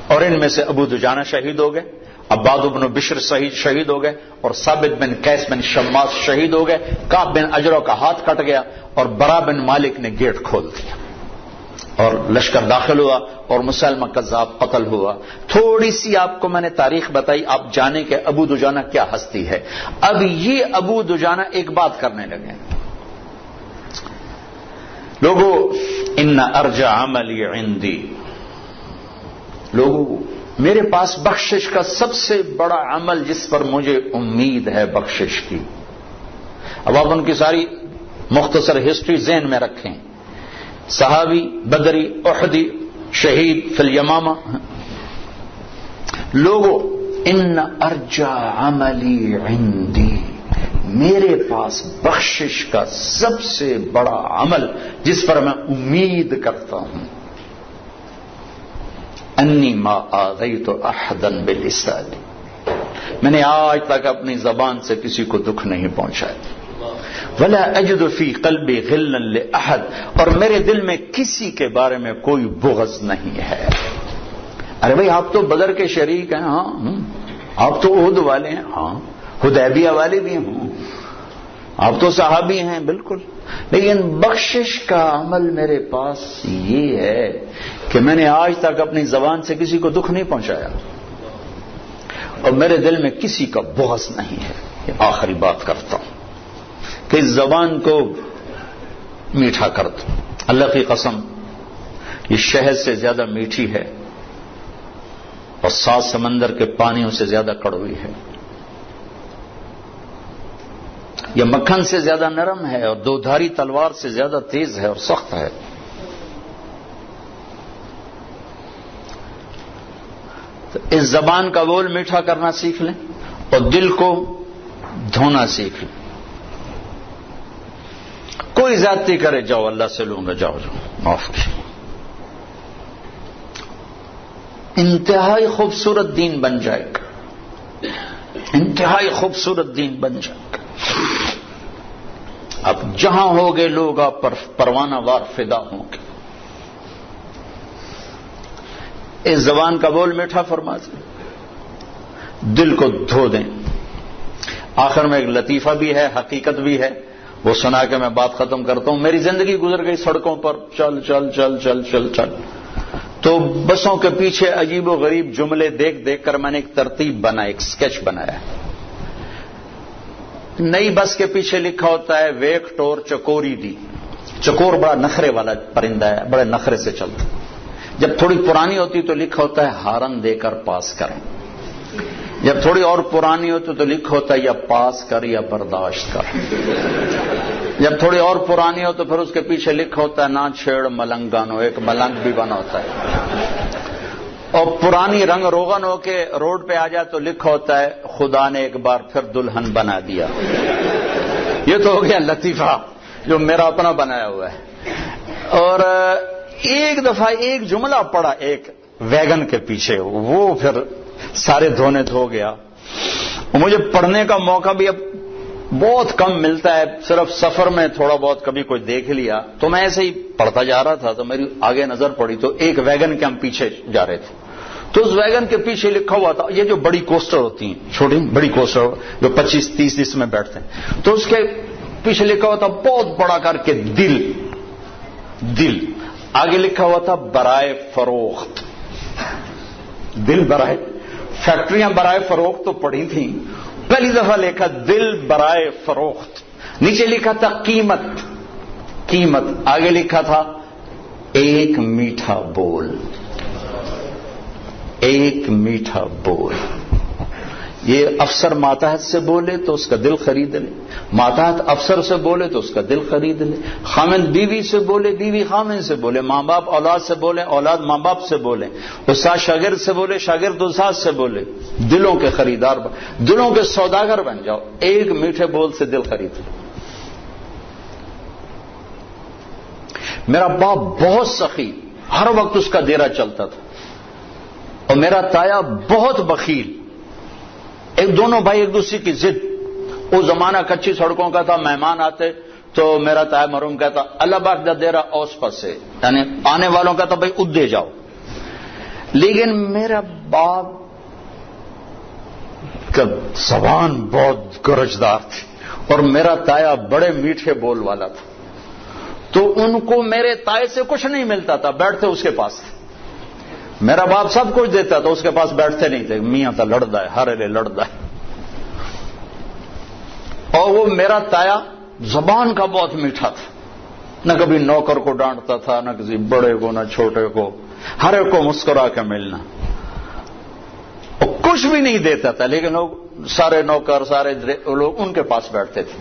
اور ان میں سے ابو دجانہ شہید ہو گئے، عباد بن بشر شہید ہو گئے، اور ثابت بن قیس بن شماس شہید ہو گئے. کعب بن عجرہ کا ہاتھ کٹ گیا، اور برا بن مالک نے گیٹ کھول دیا اور لشکر داخل ہوا، اور مسلمہ کذاب قتل ہوا. تھوڑی سی آپ کو میں نے تاریخ بتائی، آپ جانیں کہ ابو دجانہ کیا ہستی ہے. اب یہ ابو دجانہ ایک بات کرنے لگے، لوگو ان ارجع عملی عندی، لوگو میرے پاس بخشش کا سب سے بڑا عمل جس پر مجھے امید ہے بخشش کی. اب آپ ان کی ساری مختصر ہسٹری ذہن میں رکھیں. صحابی، بدری، احدی، شہید فی الیمامہ. لوگو ان ارجع عملی عندی، میرے پاس بخشش کا سب سے بڑا عمل جس پر میں امید کرتا ہوں، انی ما آذیت احدا بلسانی، میں نے آج تک اپنی زبان سے کسی کو دکھ نہیں پہنچایا. ولا اجد فی قلبی غلا لاحد، اور میرے دل میں کسی کے بارے میں کوئی بغض نہیں ہے. ارے بھائی آپ تو بدر کے شریک ہیں، ہاں آپ تو احد والے ہیں، ہاں حدیبیہ والے بھی ہوں، آپ تو صحابی ہیں بالکل، لیکن بخشش کا عمل میرے پاس یہ ہے کہ میں نے آج تک اپنی زبان سے کسی کو دکھ نہیں پہنچایا، اور میرے دل میں کسی کا بغض نہیں ہے. یہ آخری بات کرتا ہوں کہ اس زبان کو میٹھا کر دو. اللہ کی قسم یہ شہد سے زیادہ میٹھی ہے، اور 7 سمندر کے پانیوں سے زیادہ کڑوی ہے. یہ مکھن سے زیادہ نرم ہے، اور 2 دھاری تلوار سے زیادہ تیز ہے اور سخت ہے. تو اس زبان کا بول میٹھا کرنا سیکھ لیں، اور دل کو دھونا سیکھ لیں. کوئی زیادتی کرے جاؤ اللہ سے لوں گا، جاؤ معاف کیجیے. انتہائی خوبصورت دین بن جائے گا، انتہائی خوبصورت دین بن جائے گا. اب جہاں ہوگے لوگ آپ پر پروانہ وار فدا ہوں گے. اس زبان کا بول میٹھا فرما دیں، دل کو دھو دیں. آخر میں ایک لطیفہ بھی ہے، حقیقت بھی ہے، وہ سنا کے میں بات ختم کرتا ہوں. میری زندگی گزر گئی سڑکوں پر چل چل چل چل چل چل، تو بسوں کے پیچھے عجیب و غریب جملے دیکھ دیکھ کر میں نے ایک ترتیب بنائی، ایک سکیچ بنایا. نئی بس کے پیچھے لکھا ہوتا ہے ویک ٹور چکوری دی. چکور بڑا نخرے والا پرندہ ہے، بڑے نخرے سے چلتا. جب تھوڑی پرانی ہوتی تو لکھا ہوتا ہے ہارن دے کر پاس کریں. جب تھوڑی اور پرانی ہوتی تو لکھا ہوتا ہے یا پاس کر یا برداشت کر. جب تھوڑی اور پرانی ہو تو پھر اس کے پیچھے لکھا ہوتا ہے نہ چھیڑ ملنگانو، ایک ملنگ بھی بنا ہوتا ہے. اور پرانی رنگ روغن ہو کے روڈ پہ آ جائے تو لکھا ہوتا ہے خدا نے ایک بار پھر دلہن بنا دیا. یہ تو ہو گیا لطیفہ جو میرا اپنا بنایا ہوا ہے. اور ایک دفعہ ایک جملہ پڑا ایک ویگن کے پیچھے، وہ پھر سارے دھونے دھو گیا. مجھے پڑھنے کا موقع بھی اب بہت کم ملتا ہے، صرف سفر میں تھوڑا بہت کبھی کوئی دیکھ لیا. تو میں ایسے ہی پڑھتا جا رہا تھا تو میری آگے نظر پڑی تو ایک ویگن کے ہم پیچھے جا رہے تھے. تو اس ویگن کے پیچھے لکھا ہوا تھا، یہ جو بڑی کوسٹر ہوتی ہیں، چھوٹی بڑی کوسٹر جو 25-30 اس میں بیٹھتے ہیں، تو اس کے پیچھے لکھا ہوا تھا بہت بڑا کر کے دل. آگے لکھا ہوا تھا برائے فروخت. دل برائے، فیکٹریاں برائے فروخت تو پڑی تھیں، پہلی دفعہ لکھا دل برائے فروخت. نیچے لکھا تھا قیمت. آگے لکھا تھا ایک میٹھا بول. ایک میٹھا بول. یہ افسر ماتحت سے بولے تو اس کا دل خرید لے، ماتحت افسر سے بولے تو اس کا دل خرید لے، خامند بیوی سے بولے، بیوی خامند سے بولے، ماں باپ اولاد سے بولے، اولاد ماں باپ سے بولے، استاد شاگرد سے بولے، شاگرد استاد سے بولے. دلوں کے خریدار، دلوں کے سوداگر بن جاؤ. ایک میٹھے بول سے دل خرید لے. میرا باپ بہت سخی، ہر وقت اس کا دیرا چلتا تھا، اور میرا تایا بہت بخیل. دونوں بھائی ایک دوسرے کی ضد. وہ زمانہ کچی سڑکوں کا تھا، مہمان آتے تو میرا تایا مرحوم کہتا اللہ باک دا دیرا اوس پسے، یعنی آنے والوں کا تو بھائی ادے جاؤ. لیکن میرا باپ کا زبان بہت گرجدار تھی اور میرا تایا بڑے میٹھے بول والا تھا. تو ان کو میرے تائے سے کچھ نہیں ملتا تھا، بیٹھتے اس کے پاس. میرا باپ سب کچھ دیتا تھا، اس کے پاس بیٹھتے نہیں تھے. میاں تھا لڑدا ہے، ہر لے لڑدا ہے. اور وہ میرا تایا زبان کا بہت میٹھا تھا، نہ کبھی نوکر کو ڈانٹتا تھا، نہ کسی بڑے کو، نہ چھوٹے کو، ہر ایک کو مسکرا کے ملنا. اور کچھ بھی نہیں دیتا تھا، لیکن لوگ سارے نوکر، سارے لوگ ان کے پاس بیٹھتے تھے.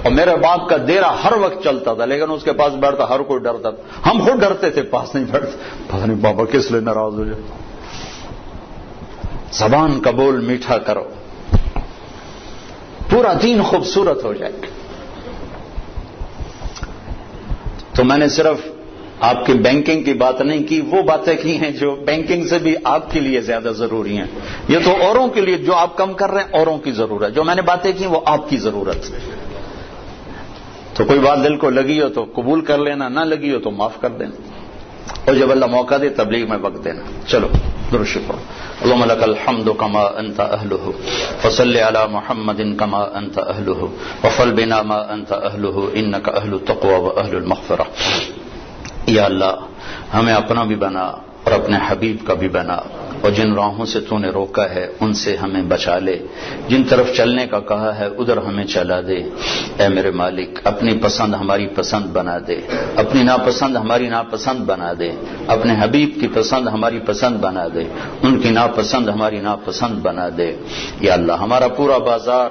اور میرے باپ کا دیرا ہر وقت چلتا تھا، لیکن اس کے پاس بیٹھتا ہر کوئی ڈرتا تھا. ہم خود ڈرتے تھے، پاس نہیں بیٹھتے، پتہ نہیں بابا کس لیے ناراض ہو جائے. زبان کا بول میٹھا کرو، پورا دین خوبصورت ہو جائے. تو میں نے صرف آپ کی بینکنگ کی بات نہیں کی، وہ باتیں کی ہیں جو بینکنگ سے بھی آپ کے لیے زیادہ ضروری ہیں. یہ تو اوروں کے لیے، جو آپ کم کر رہے ہیں اوروں کی ضرورت. جو میں نے باتیں کی وہ آپ کی ضرورت. تو کوئی بات دل کو لگی ہو تو قبول کر لینا، نہ لگی ہو تو معاف کر دینا، اور جب اللہ موقع دے تبلیغ میں وقت دینا. چلو درود شکر. اللهم لك الحمد كما انت اهله فصل على محمد كما انت اهله وفل بنا ما انت اهله انك اهل التقوى واهل المغفرة. یا اللہ ہمیں اپنا بھی بنا اور اپنے حبیب کا بھی بنا، اور جن راہوں سے تو نے روکا ہے ان سے ہمیں بچا لے، جن طرف چلنے کا کہا ہے ادھر ہمیں چلا دے. اے میرے مالک اپنی پسند ہماری پسند بنا دے، اپنی ناپسند ہماری ناپسند بنا دے، اپنے حبیب کی پسند ہماری پسند بنا دے، ان کی ناپسند ہماری ناپسند بنا دے. یا اللہ ہمارا پورا بازار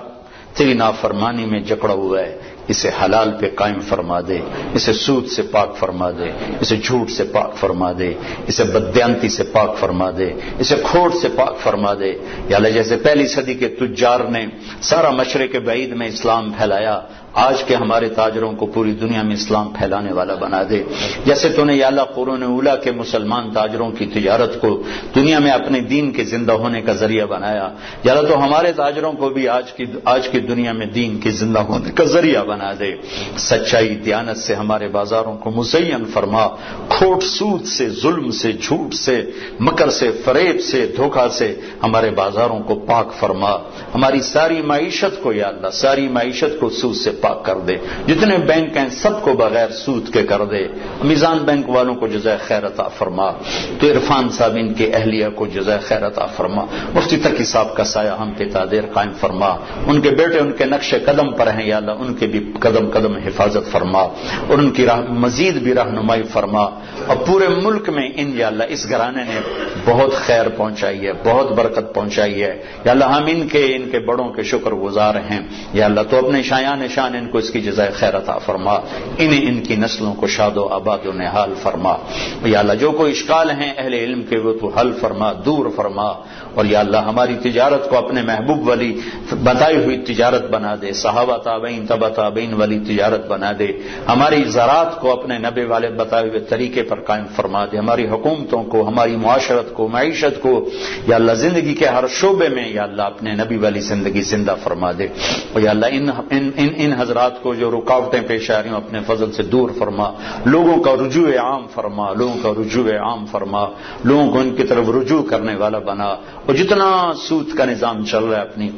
تیری نافرمانی میں جکڑا ہوا ہے، اسے حلال پہ قائم فرما دے، اسے سود سے پاک فرما دے، اسے جھوٹ سے پاک فرما دے، اسے بددیانتی سے پاک فرما دے، اسے کھوٹ سے پاک فرما دے. یا اللہ جیسے پہلی صدی کے تجار نے سارا مشرق بعید میں اسلام پھیلایا، آج کے ہمارے تاجروں کو پوری دنیا میں اسلام پھیلانے والا بنا دے. جیسے تو نے یا اللہ قرون اولیٰ کے مسلمان تاجروں کی تجارت کو دنیا میں اپنے دین کے زندہ ہونے کا ذریعہ بنایا، یا اللہ تو ہمارے تاجروں کو بھی آج کی دنیا میں دین کے زندہ ہونے کا ذریعہ بنا دے. سچائی دیانت سے ہمارے بازاروں کو مزین فرما، کھوٹ سود سے، ظلم سے، جھوٹ سے، مکر سے، فریب سے، دھوکہ سے ہمارے بازاروں کو پاک فرما. ہماری ساری معیشت کو یا اللہ ساری معیشت کو سود سے پاک کر دے. جتنے بینک ہیں سب کو بغیر سود کے کر دے. میزان بینک والوں کو جزائے خیر عطا فرما. تو عرفان صاحب ان کے اہلیہ کو جزائے خیر عطا فرما. مفتی تقی صاحب کا سایہ ہم پہ تادیر قائم فرما. ان کے بیٹے ان کے نقش قدم پر ہیں یا اللہ ان کے بھی قدم قدم حفاظت فرما، اور ان کی مزید بھی رہنمائی فرما. اور پورے ملک میں ان یا اللہ اس گھرانے نے بہت خیر پہنچائی ہے، بہت برکت پہنچائی ہے. یا اللہ ہم ان کے بڑوں کے شکر گزار ہیں. یا اللہ تو اپنے شایان شان رمضان ان کو اس کی جزائے خیر عطا فرما، انہیں ان کی نسلوں کو شاد و آباد و نہال فرما۔ یا اللہ جو کوئی اشکال ہیں اہل علم کے وہ تو حل فرما، دور فرما، اور یا اللہ ہماری تجارت کو اپنے محبوب والی بتائی ہوئی تجارت بنا دے، صحابہ تابعین تبع تابعین والی تجارت بنا دے، ہماری زراعت کو اپنے نبی والے بتائے ہوئے طریقے پر قائم فرما دے، ہماری حکومتوں کو، ہماری معاشرت کو، معیشت کو یا اللہ زندگی کے ہر شعبے میں یا اللہ اپنے نبی والی زندگی زندہ فرما دے، اور یا اللہ ان حضرات کو جو رکاوٹیں پیش آ رہی ہیں اپنے فضل سے دور فرما، لوگوں کا رجوع عام فرما، لوگوں کا رجوع عام فرما، لوگوں کو ان کی طرف رجوع کرنے والا بنا، اور جتنا سود کا نظام چل رہا ہے اپنی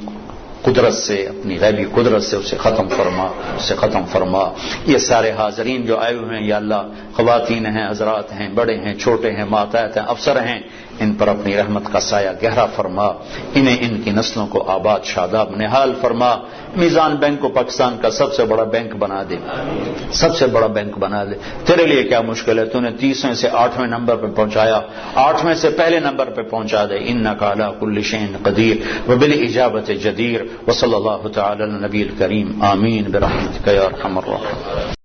قدرت سے، اپنی غیبی قدرت سے اسے ختم فرما، اسے ختم فرما۔ یہ سارے حاضرین جو آئے ہوئے ہیں یا اللہ خواتین ہیں، حضرات ہیں، بڑے ہیں، چھوٹے ہیں، ماتحت ہیں، افسر ہیں، ان پر اپنی رحمت کا سایہ گہرا فرما، انہیں ان کی نسلوں کو آباد شاداب نہال فرما۔ میزان بینک کو پاکستان کا سب سے بڑا بینک بنا دے، سب سے بڑا بینک بنا دے۔ تیرے لیے کیا مشکل ہے، تو نے 30ویں سے 8ویں نمبر پہ پہنچایا، 8ویں سے پہلے نمبر پہ پہنچا دے۔ انک علی کل شیء قدیر وبالاجابۃ جدیر، وصلی اللہ تعالی علی النبی الکریم، آمین برحمتک یا ارحم الراحمین۔